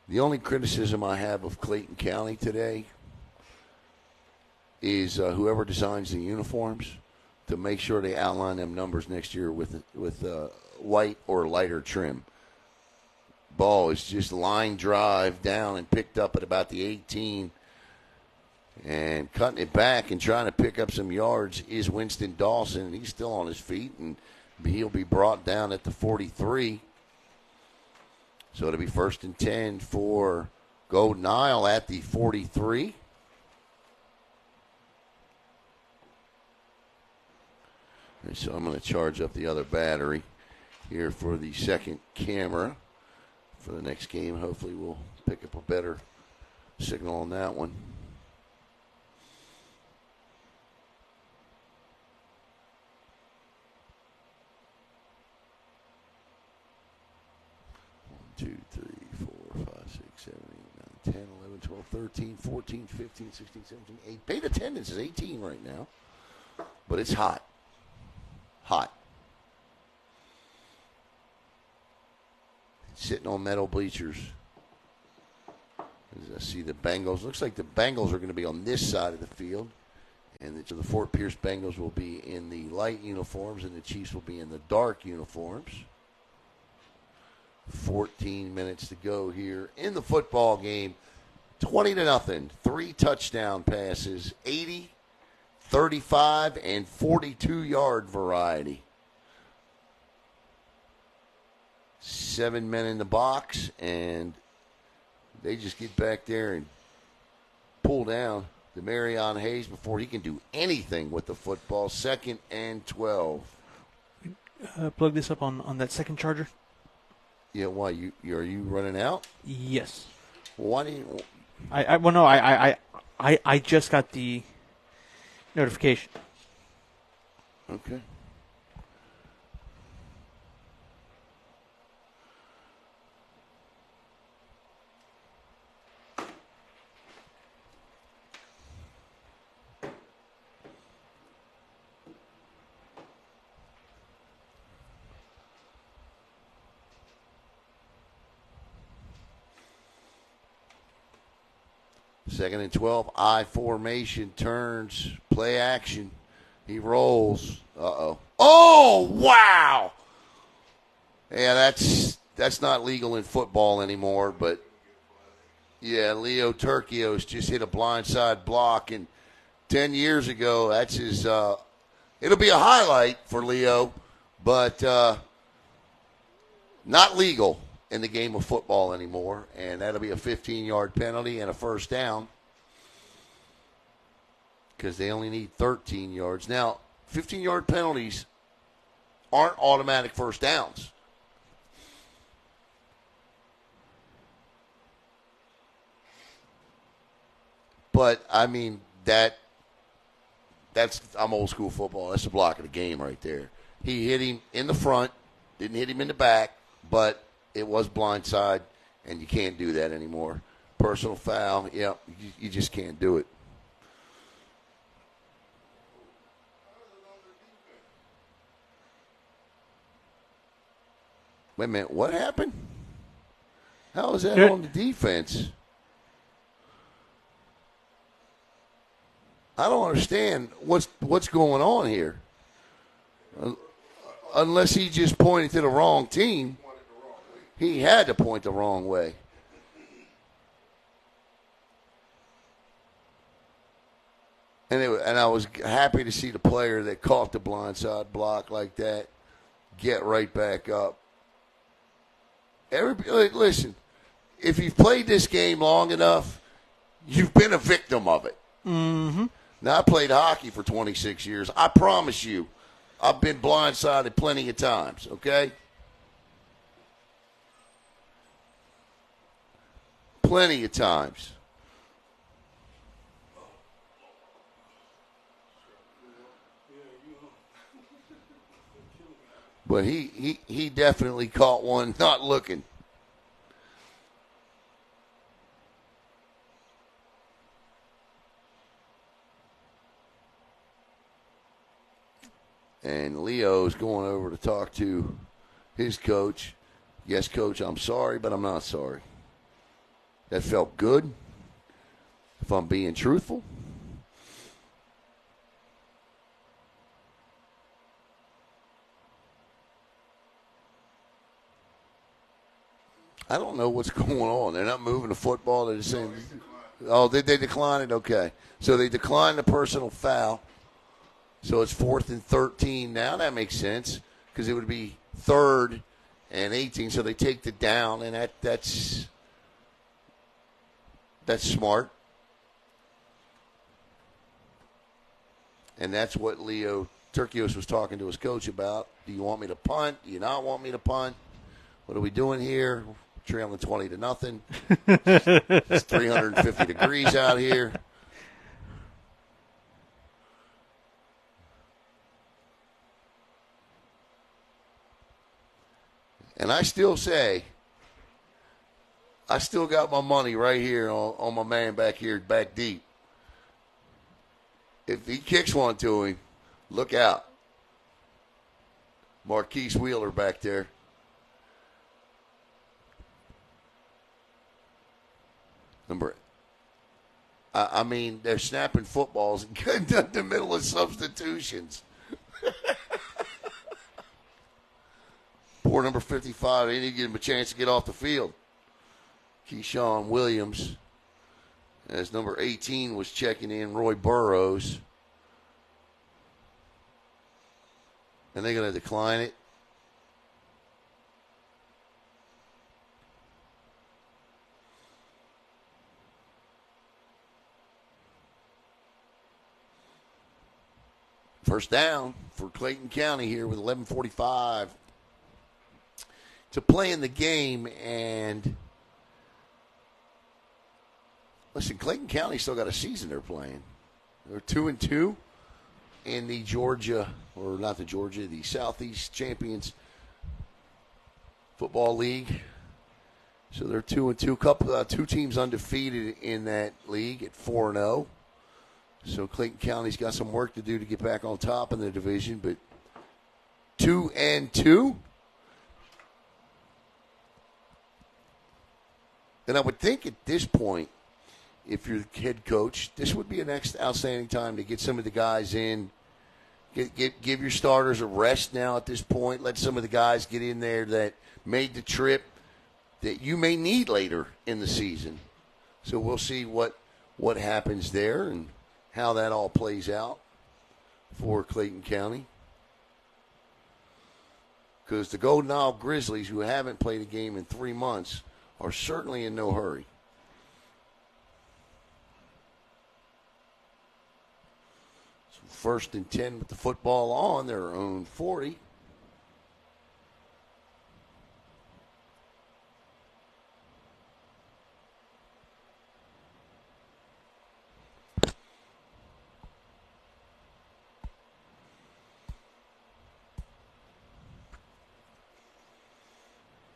The only criticism I have of Clayton County today is whoever designs the uniforms to make sure they outline them numbers next year with white or lighter trim. Ball is just line drive down and picked up at about the 18. And cutting it back and trying to pick up some yards is Winston Dawson. He's still on his feet, and he'll be brought down at the 43. So it'll be 1st and 10 for Golden Isle at the 43. And so I'm going to charge up the other battery here for the second camera for the next game. Hopefully we'll pick up a better signal on that one. Two, 3, 4, 5, 6, 7, 8, 9, 10, 11, 12, 13, 14, 15, 16, 17, 8. Paid attendance is 18 right now. But it's hot. Hot. Sitting on metal bleachers. As I see the Bengals. Looks like the Bengals are going to be on this side of the field. And the Fort Pierce Bengals will be in the light uniforms, and the Chiefs will be in the dark uniforms. 14 minutes to go here in the football game. 20-0. 3 touchdown passes. 80, 35, and 42-yard variety. 7 men in the box, and they just get back there and pull down Demarion Hayes before he can do anything with the football. 2nd and 12. Plug this up on that second charger. Yeah, why? Are you running out? Yes. Well, why do you? I just got the notification. Okay. Second and 12, I formation, turns, play action. He rolls. Uh-oh. Oh, wow! Yeah, that's not legal in football anymore, but yeah, Leo Turcios just hit a blindside block, and 10 years ago, that's his it'll be a highlight for Leo, but not legal in the game of football anymore, and that'll be a 15-yard penalty and a first down because they only need 13 yards. Now, 15-yard penalties aren't automatic first downs. But, I mean, that's I'm old school football. That's the block of the game right there. He hit him in the front, didn't hit him in the back, but it was blindside, and you can't do that anymore. Personal foul, yeah, you just can't do it. Wait a minute, what happened? How is that on the defense? I don't understand what's going on here. Unless he just pointed to the wrong team. He had to point the wrong way. And I was happy to see the player that caught the blindside block like that get right back up. Listen, if you've played this game long enough, you've been a victim of it. Mm-hmm. Now, I played hockey for 26 years. I promise you, I've been blindsided plenty of times, okay? Plenty of times. But he definitely caught one not looking. And Leo's going over to talk to his coach. Yes, coach, I'm sorry, but I'm not sorry. That felt good, if I'm being truthful. I don't know what's going on. They're not moving the football. They're just saying, oh, did they decline it? Okay. So they declined the personal foul. So it's 4th and 13 now. That makes sense because it would be 3rd and 18. So they take the down, and that's smart. And that's what Leo Turcios was talking to his coach about. Do you want me to punt? Do you not want me to punt? What are we doing here? Trailing 20-0. It's 350 degrees out here. And I still say, I still got my money right here on my man back here, back deep. If he kicks one to him, look out. Marquise Wheeler back there. I mean, they're snapping footballs in the middle of substitutions. Poor number 55, they didn't give him a chance to get off the field. Keyshawn Williams, as number 18 was checking in, Roy Burrows. And they're going to decline it. First down for Clayton County here with 11:45 to play in the game. And listen, Clayton County still got a season they're playing. They're 2-2 in the the Southeast Champions Football League. So they're 2-2. Two teams undefeated in that league at 4-0. So Clayton County's got some work to do to get back on top in the division, but 2-2. And I would think at this point, if you're the head coach, this would be a next outstanding time to get some of the guys in Give your starters a rest now at this point. Let some of the guys get in there that made the trip that you may need later in the season. So we'll see what happens there and how that all plays out for Clayton County. Because the Golden Isle Grizzlies, who haven't played a game in 3 months, are certainly in no hurry. So 1st and 10 with the football on their own 40.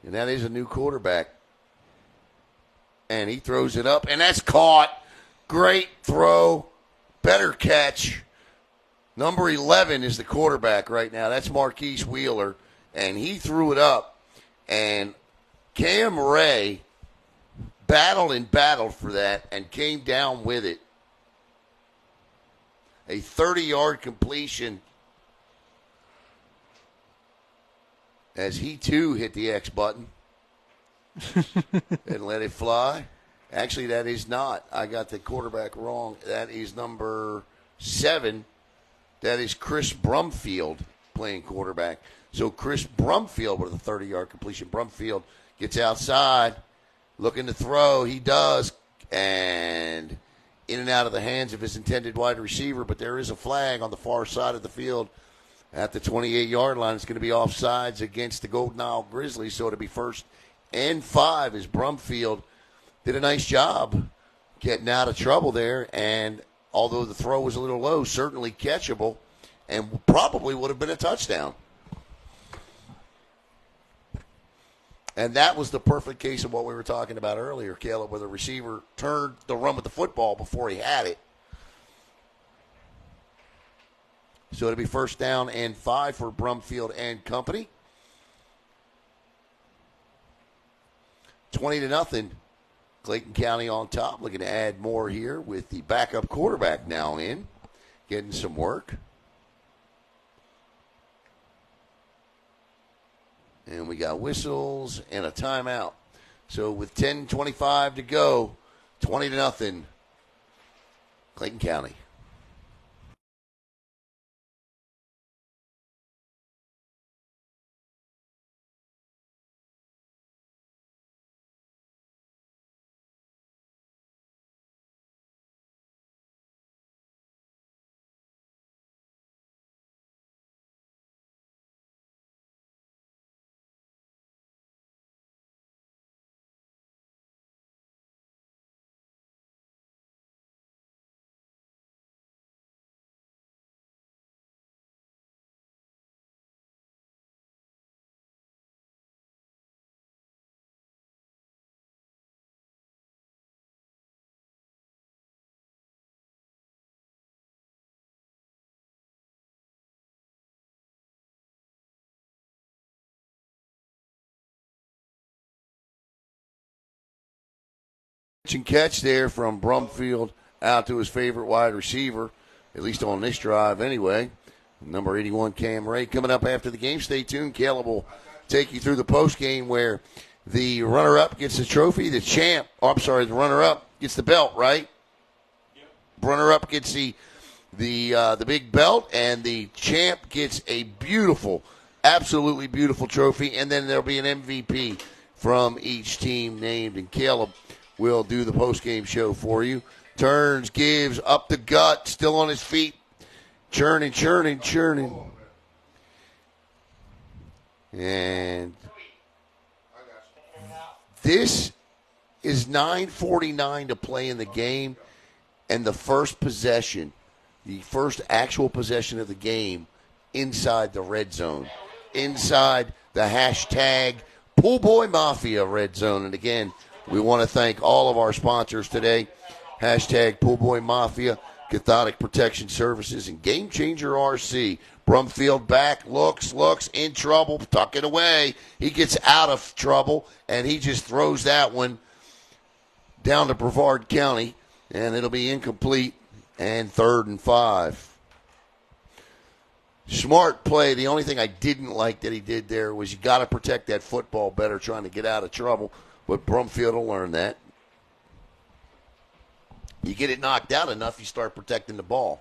And that is a new quarterback. And he throws it up, and that's caught. Great throw. Better catch. Number 11 is the quarterback right now. That's Marquise Wheeler. And he threw it up. And Cam Ray battled for that and came down with it. A 30-yard completion as he, too, hit the X button and let it fly. Actually, that is not. I got the quarterback wrong. That is number 7. That is Chris Brumfield playing quarterback. So Chris Brumfield with a 30-yard completion. Brumfield gets outside, looking to throw. He does, and in and out of the hands of his intended wide receiver. But there is a flag on the far side of the field. At the 28-yard line, it's going to be offsides against the Golden Isle Grizzlies, so it'll be 1st and 5 as Brumfield did a nice job getting out of trouble there, and although the throw was a little low, certainly catchable and probably would have been a touchdown. And that was the perfect case of what we were talking about earlier, Caleb, where the receiver turned the run with the football before he had it. So it'll be 1st down and 5 for Brumfield and company. 20-0. Clayton County on top. Looking to add more here with the backup quarterback now in. Getting some work. And we got whistles and a timeout. So with 10:25 to go, 20-0. Clayton County. Catch there from Brumfield out to his favorite wide receiver, at least on this drive anyway. Number 81, Cam Ray. Coming up after the game, stay tuned. Caleb will take you through the post game where the runner-up gets the trophy. The runner-up gets the belt, right? Yep. Runner-up gets the big belt, and the champ gets a beautiful, absolutely beautiful trophy, and then there'll be an MVP from each team named, and Caleb will do the post-game show for you. Turns, gives, up the gut, still on his feet, churning. And this is 9:49 to play in the game, and the first possession, the first actual possession of the game inside the red zone, inside the hashtag Pool Boy Mafia red zone. And again, we want to thank all of our sponsors today. Hashtag Pool Boy Mafia, Cathodic Protection Services, and Game Changer RC. Brumfield back, looks, in trouble, tuck it away. He gets out of trouble, and he just throws that one down to Brevard County, and it'll be incomplete, and 3rd and 5. Smart play. The only thing I didn't like that he did there was you got to protect that football better trying to get out of trouble. But Brumfield will learn that. You get it knocked out enough, you start protecting the ball.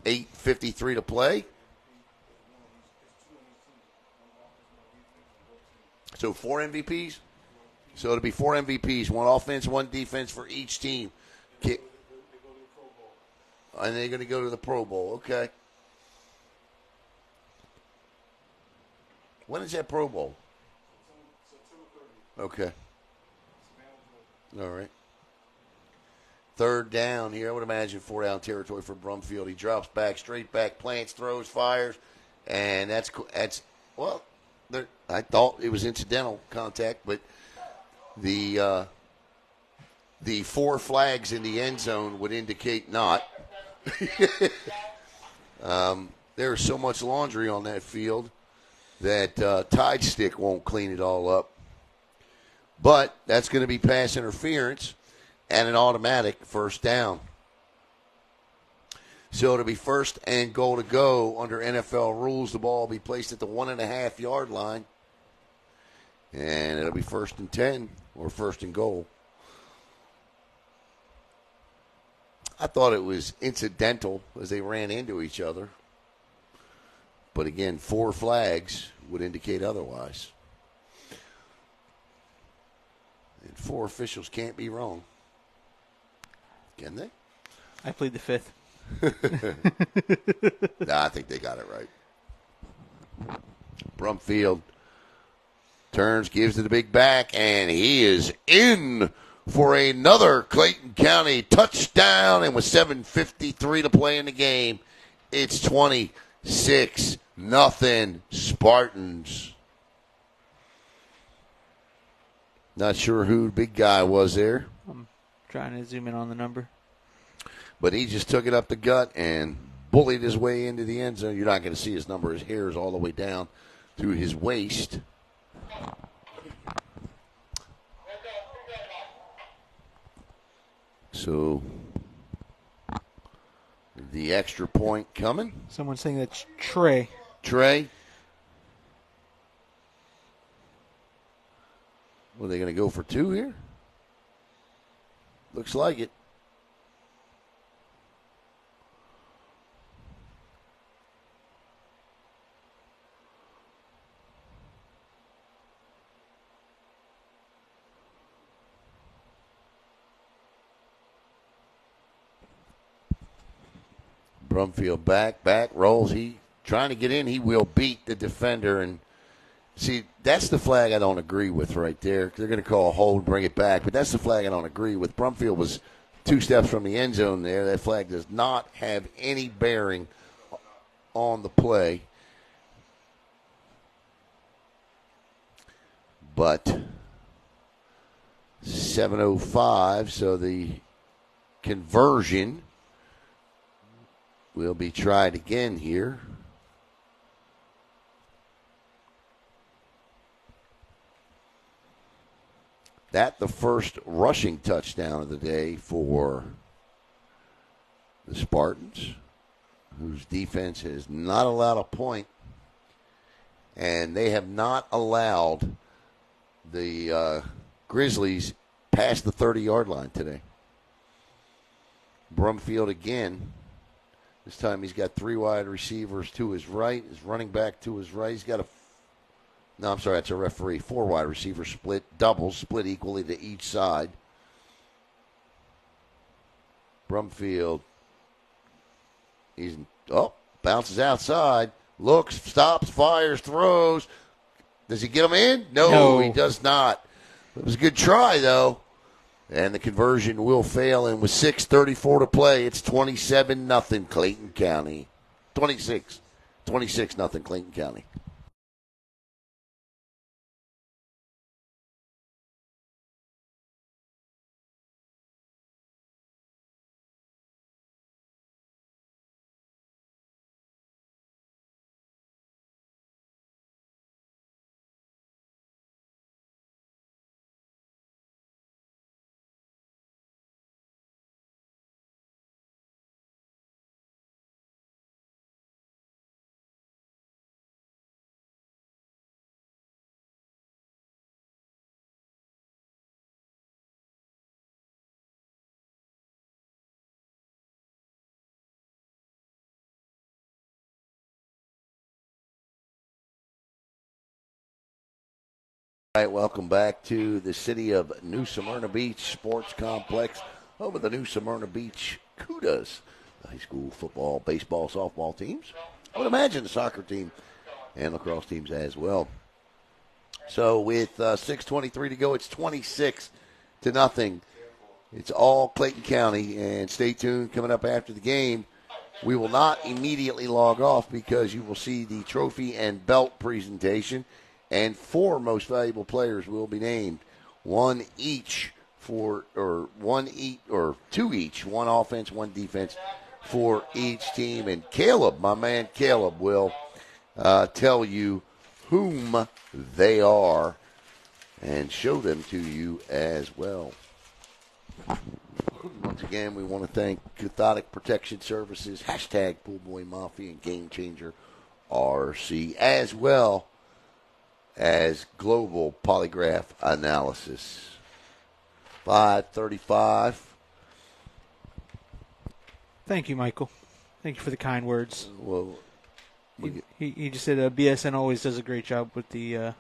$8:53 to play. So 4 MVPs? So it'll be 4 MVPs, 1 offense, 1 defense for each team. And they're going to go to the Pro Bowl. Okay. When is that Pro Bowl? Okay. All right. 3rd down here. I would imagine 4-down territory for Brumfield. He drops back, straight back, plants, throws, fires, and that's well. I thought it was incidental contact, but the 4 flags in the end zone would indicate not. There's so much laundry on that field that Tide Stick won't clean it all up. But that's going to be pass interference and an automatic 1st down. So it'll be 1st and goal to go under NFL rules. The ball will be placed at the 1.5-yard line. And it'll be 1st and 10 or 1st and goal. I thought it was incidental as they ran into each other. But again, 4 flags would indicate otherwise. And 4 officials can't be wrong. Can they? I plead the 5th. Nah, I think they got it right. Brumfield turns, gives to the big back, and he is in for another Clayton County touchdown. And with 7:53 to play in the game, it's 26-0 Spartans. Not sure who the big guy was there. I'm trying to zoom in on the number. But he just took it up the gut and bullied his way into the end zone. You're not going to see his number. His hair is all the way down to his waist. So the extra point coming. Someone's saying that's Trey. Trey. Well, are they going to go for 2 here? Looks like it. Brumfield back, rolls. He trying to get in. He will beat the defender. And see, that's the flag I don't agree with right there. They're going to call a hold, bring it back. But that's the flag I don't agree with. Brumfield was 2 steps from the end zone there. That flag does not have any bearing on the play. But 7:05, so the conversion will be tried again here. That the first rushing touchdown of the day for the Spartans, whose defense has not allowed a point, and they have not allowed the Grizzlies past the 30-yard line today. Brumfield again. This time he's got 3 wide receivers to his right. His running back to his right. He's got that's a referee. 4 wide receivers split, doubles, split equally to each side. Brumfield, bounces outside, looks, stops, fires, throws. Does he get him in? No, he does not. It was a good try, though. And the conversion will fail, and with 6:34 to play, it's 27-0 Clayton County. 26-0 Clayton County. All right, welcome back to the city of New Smyrna Beach Sports Complex, home of the New Smyrna Beach Cudas, the high school football, baseball, softball teams. I would imagine the soccer team and lacrosse teams as well. So with 6:23 to go, it's 26-0. It's all Clayton County, and stay tuned. Coming up after the game, we will not immediately log off because you will see the trophy and belt presentation. And 4 most valuable players will be named, 2 each, 1 offense, 1 defense for each team. And Caleb, my man Caleb, will tell you whom they are and show them to you as well. Once again, we want to thank Cathodic Protection Services, hashtag Poolboy Mafia and Game Changer RC, as well as Global Polygraph Analysis. 5:35. Thank you, Michael. Thank you for the kind words. Well, he just said BSN always does a great job with the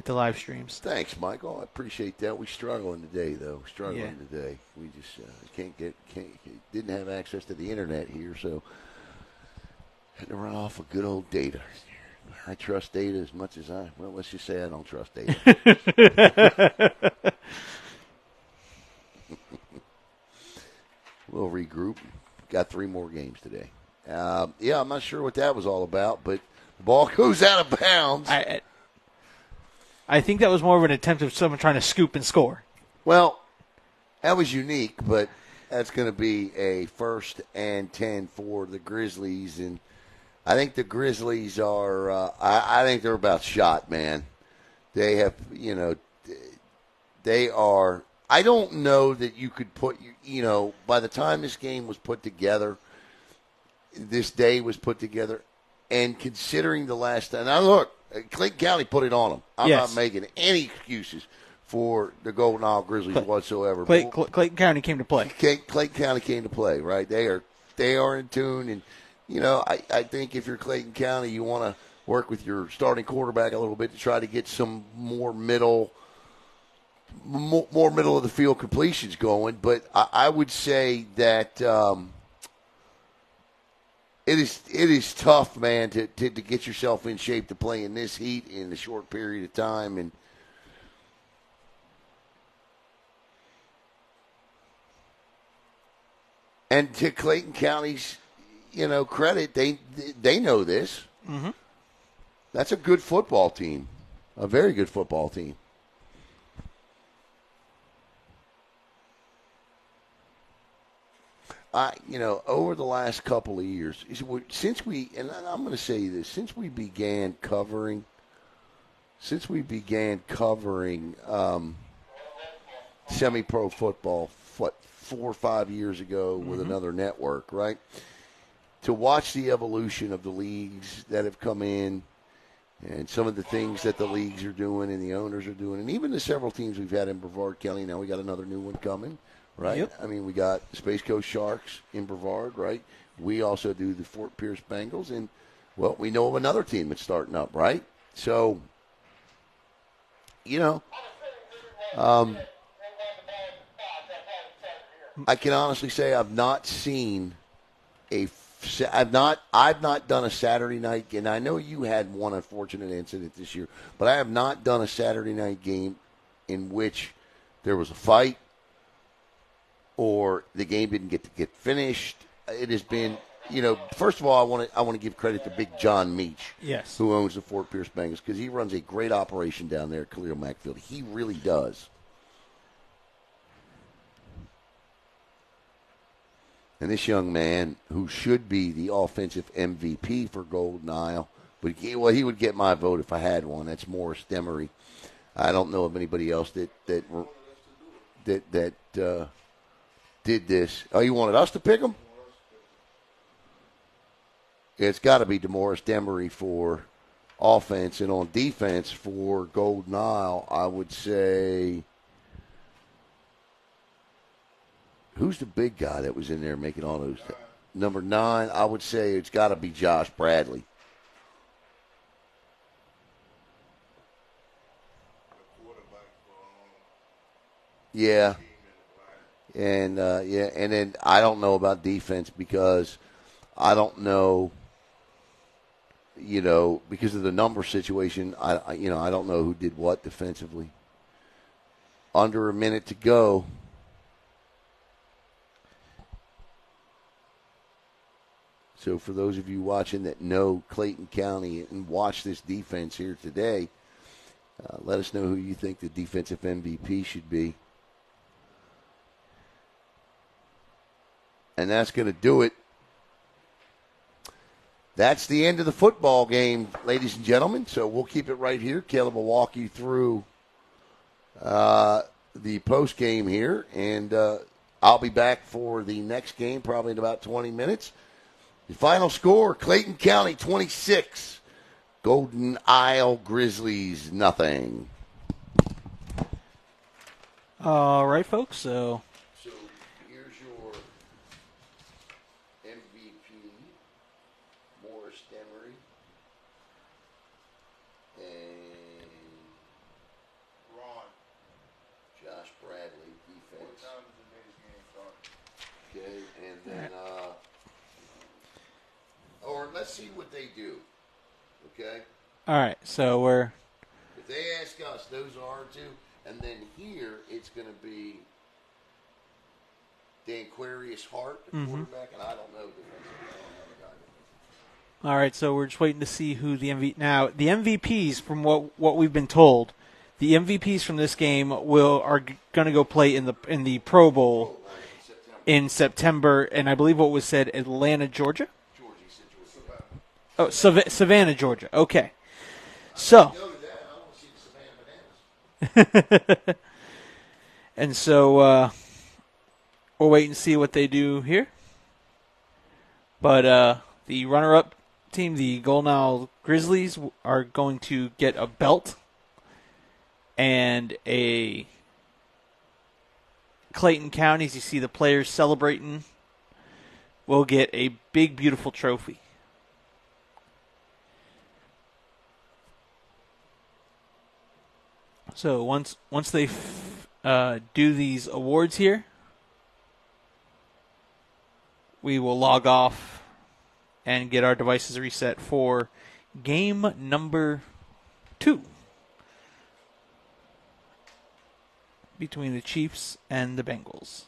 live streams. Thanks, Michael. I appreciate that. We're struggling today, though. Today. We just didn't have access to the internet here, so had to run off of good old data. I trust data as much as let's just say I don't trust data. We'll regroup. Got 3 more games today. I'm not sure what that was all about, but the ball goes out of bounds. I think that was more of an attempt of someone trying to scoop and score. Well, that was unique, but that's going to be a 1st and 10 for the Grizzlies, and I think the Grizzlies are I think they're about shot, man. They have, they are. I don't know that you could put, by the time this game was put together, this day was put together, and considering the last time. Now, look, Clayton County put it on them. I'm not making any excuses for the Golden Isle Grizzlies whatsoever. Clayton County came to play. Clayton County came to play, right? They are in tune, and I think if you're Clayton County, you want to work with your starting quarterback a little bit to try to get some more middle of the field completions going. But I would say that it is tough, man, to get yourself in shape to play in this heat in a short period of time. And to Clayton County's credit, they know this. Mm-hmm. That's a good football team, a very good football team. Over the last couple of years, since we began covering semi-pro football, 4 or 5 years ago with another network, right? To watch the evolution of the leagues that have come in and some of the things that the leagues are doing and the owners are doing, and even the several teams we've had in Brevard County. Now we got another new one coming, right? Yep. I mean, we got Space Coast Sharks in Brevard, right? We also do the Fort Pierce Bengals, and, well, we know of another team that's starting up, right? So, I can honestly say I've not done a Saturday night, and I know you had one unfortunate incident this year, but I have not done a Saturday night game in which there was a fight or the game didn't get finished. It has been, first of all, I want to give credit to Big John Meach, yes, who owns the Fort Pierce Bengals, because he runs a great operation down there at Khalil Mackfield. He really does. And this young man, who should be the offensive MVP for Golden Isle, but he would get my vote if I had one. That's Morris Demery. I don't know of anybody else that did this. Oh, you wanted us to pick him? It's got to be DeMorris Demery for offense, and on defense for Golden Isle, I would say. Who's the big guy that was in there making all those? Number 9, I would say it's got to be Josh Bradley. Yeah. And, and then I don't know about defense because I don't know, because of the number situation, I don't know who did what defensively. Under a minute to go. So for those of you watching that know Clayton County and watch this defense here today, let us know who you think the defensive MVP should be. And that's going to do it. That's the end of the football game, ladies and gentlemen. So we'll keep it right here. Caleb will walk you through the post game here. And I'll be back for the next game probably in about 20 minutes. The final score, Clayton County 26, Golden Isle Grizzlies nothing. All right, folks. So here's your MVP, Morris Demery, and Ron. Josh Bradley, defense. What time does the game start? Okay, and then, or let's see what they do. Okay? all right. So we're If they ask us, those are our two. And then here, it's going to be Dan Quarius Hart, the quarterback, and I don't know the all right. So we're just waiting to see who the MVP. Now the MVPs, from what we've been told, the MVPs from this game are going to go play in the Pro Bowl in September, and I believe what was said, Atlanta, Georgia. Oh, Savannah, Georgia. Okay. So. And so we'll wait and see what they do here. But the runner-up team, the Golden Isle Grizzlies, are going to get a belt and a Clayton County, as you see the players celebrating, will get a big, beautiful trophy. So once they do these awards here, we will log off and get our devices reset for game number 2 between the Chiefs and the Bengals.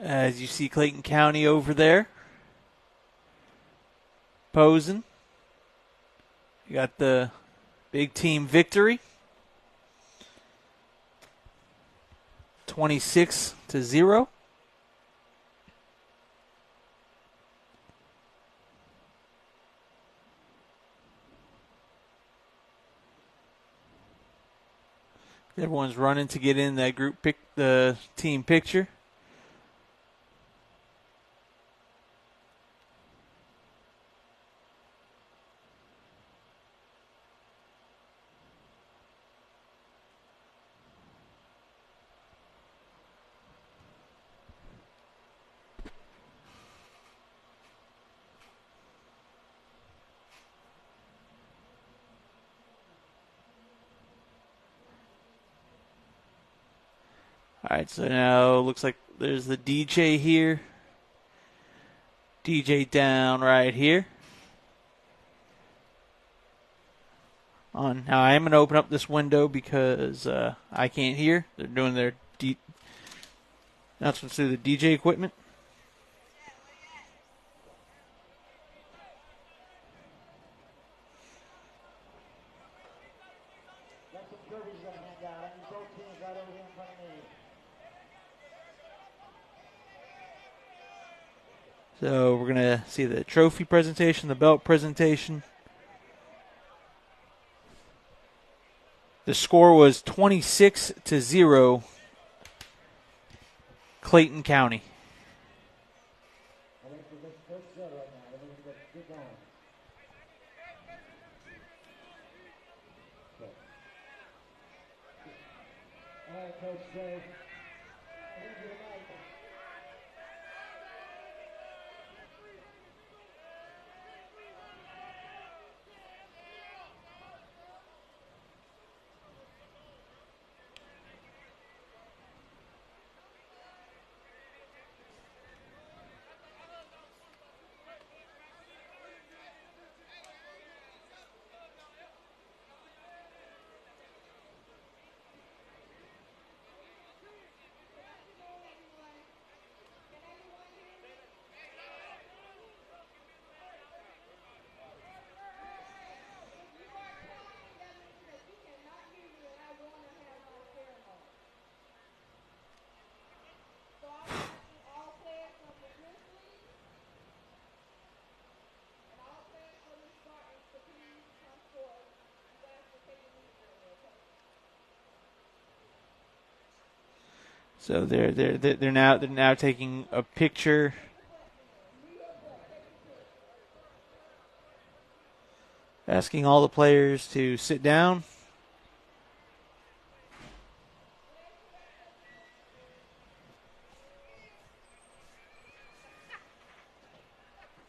As you see Clayton County over there posing. You got the big team victory. 26-0. Everyone's running to get in that group the team picture. All right, so now it looks like there's the DJ here. DJ down right here. Now I am going to open up this window because I can't hear. They're doing their Announcements through the DJ equipment. So we're going to see the trophy presentation, the belt presentation. The score was 26-0, Clayton County. So they're now taking a picture. Asking all the players to sit down.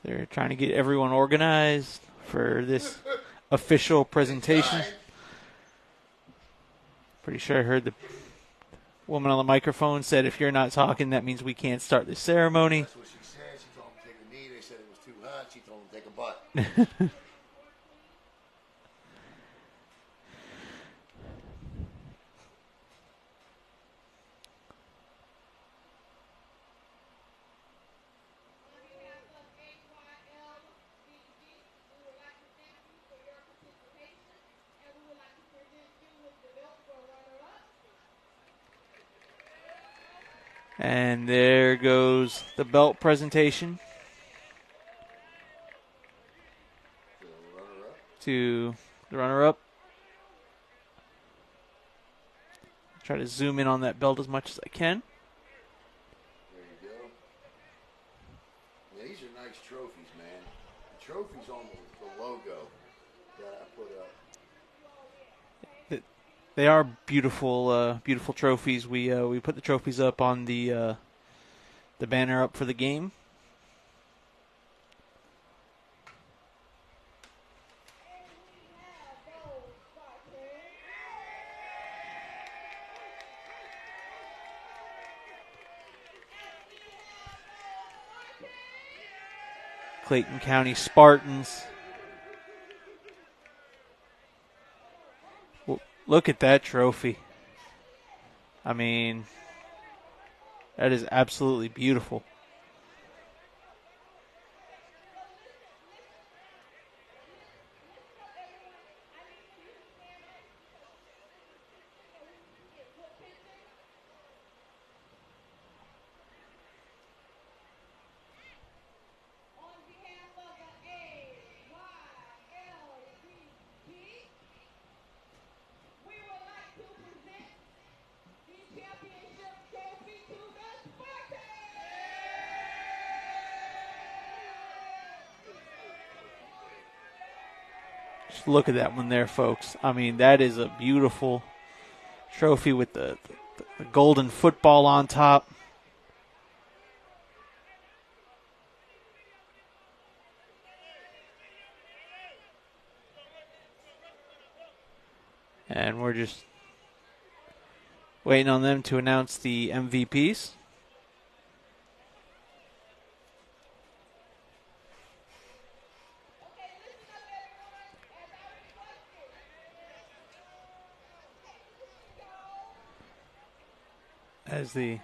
They're trying to get everyone organized for this official presentation. Pretty sure I heard the woman on the microphone said, if you're not talking, that means we can't start the ceremony. That's what she said. She told him to take a knee. They said it was too hot. She told him to take a butt. And there goes the belt presentation to the runner-up. Try to zoom in on that belt as much as I can. There you go. Yeah, these are nice trophies, man. The trophy's on the logo that I put up. They are beautiful, beautiful trophies. We put the trophies up on the banner up for the game. Clayton County Spartans. Look at that trophy. I mean, that is absolutely beautiful. Just look at that one there, folks. I mean, that is a beautiful trophy with the golden football on top. And we're just waiting on them to announce the MVPs. As the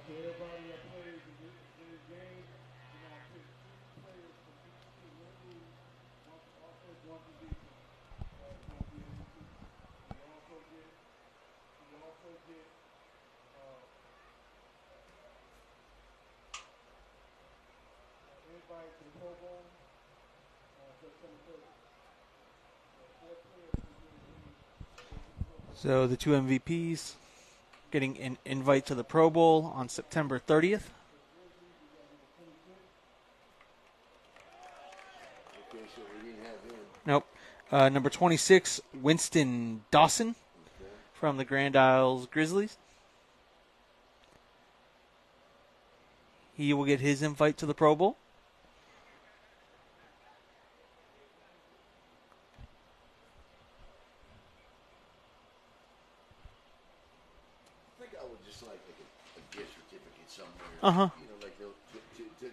everybody that plays in this game, you're going to pick 2 players from each team. Win or lose, one for offense, one for defense. That's going to be MVP. You also get invite to the Pro Bowl on September 30th. So 4 players can get in. So the 2 MVPs getting an invite to the Pro Bowl on September 30th. Okay, so we didn't have him. Nope. Number 26, Winston Dawson from the Grand Isles Grizzlies. He will get his invite to the Pro Bowl. I think I would just like a gift certificate somewhere. Uh-huh. You know, like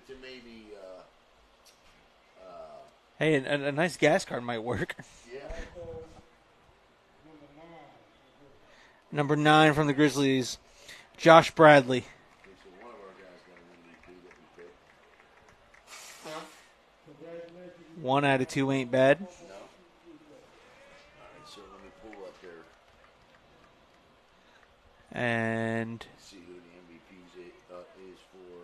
to maybe. Hey, a nice gas card might work. Yeah. Number 9 from the Grizzlies, Josh Bradley. Okay, so one of our guys got an MVP that we picked. 1 out of 2 ain't bad. No. All right, so let me pull up there. And See who the MVP is for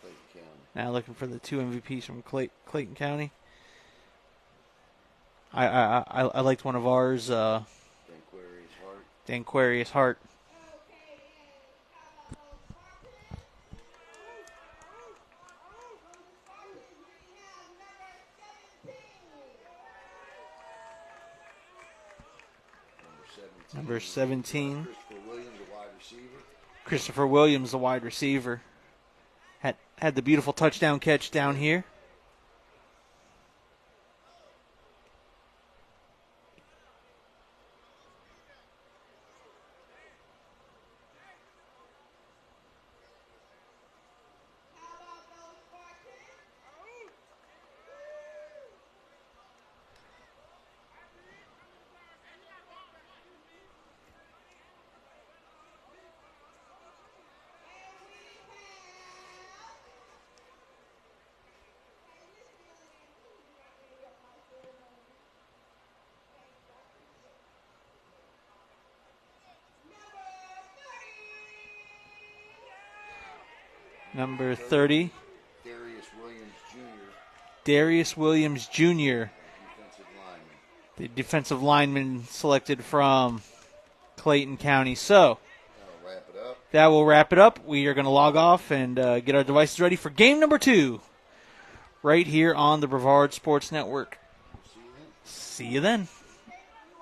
Clayton County. now looking for the 2 MVPs from Clayton County. I liked one of ours, Danquarius Hart. Number 17. Christopher Williams, the wide receiver. Christopher Williams, the wide receiver. Had the beautiful touchdown catch down here. Number 30, Darius Williams Jr., Defensive lineman. the defensive lineman selected from Clayton County. So That'll wrap it up. that will wrap it up. We are going to log off and get our devices ready for game number 2 right here on the Brevard Sports Network. See you then. See you then.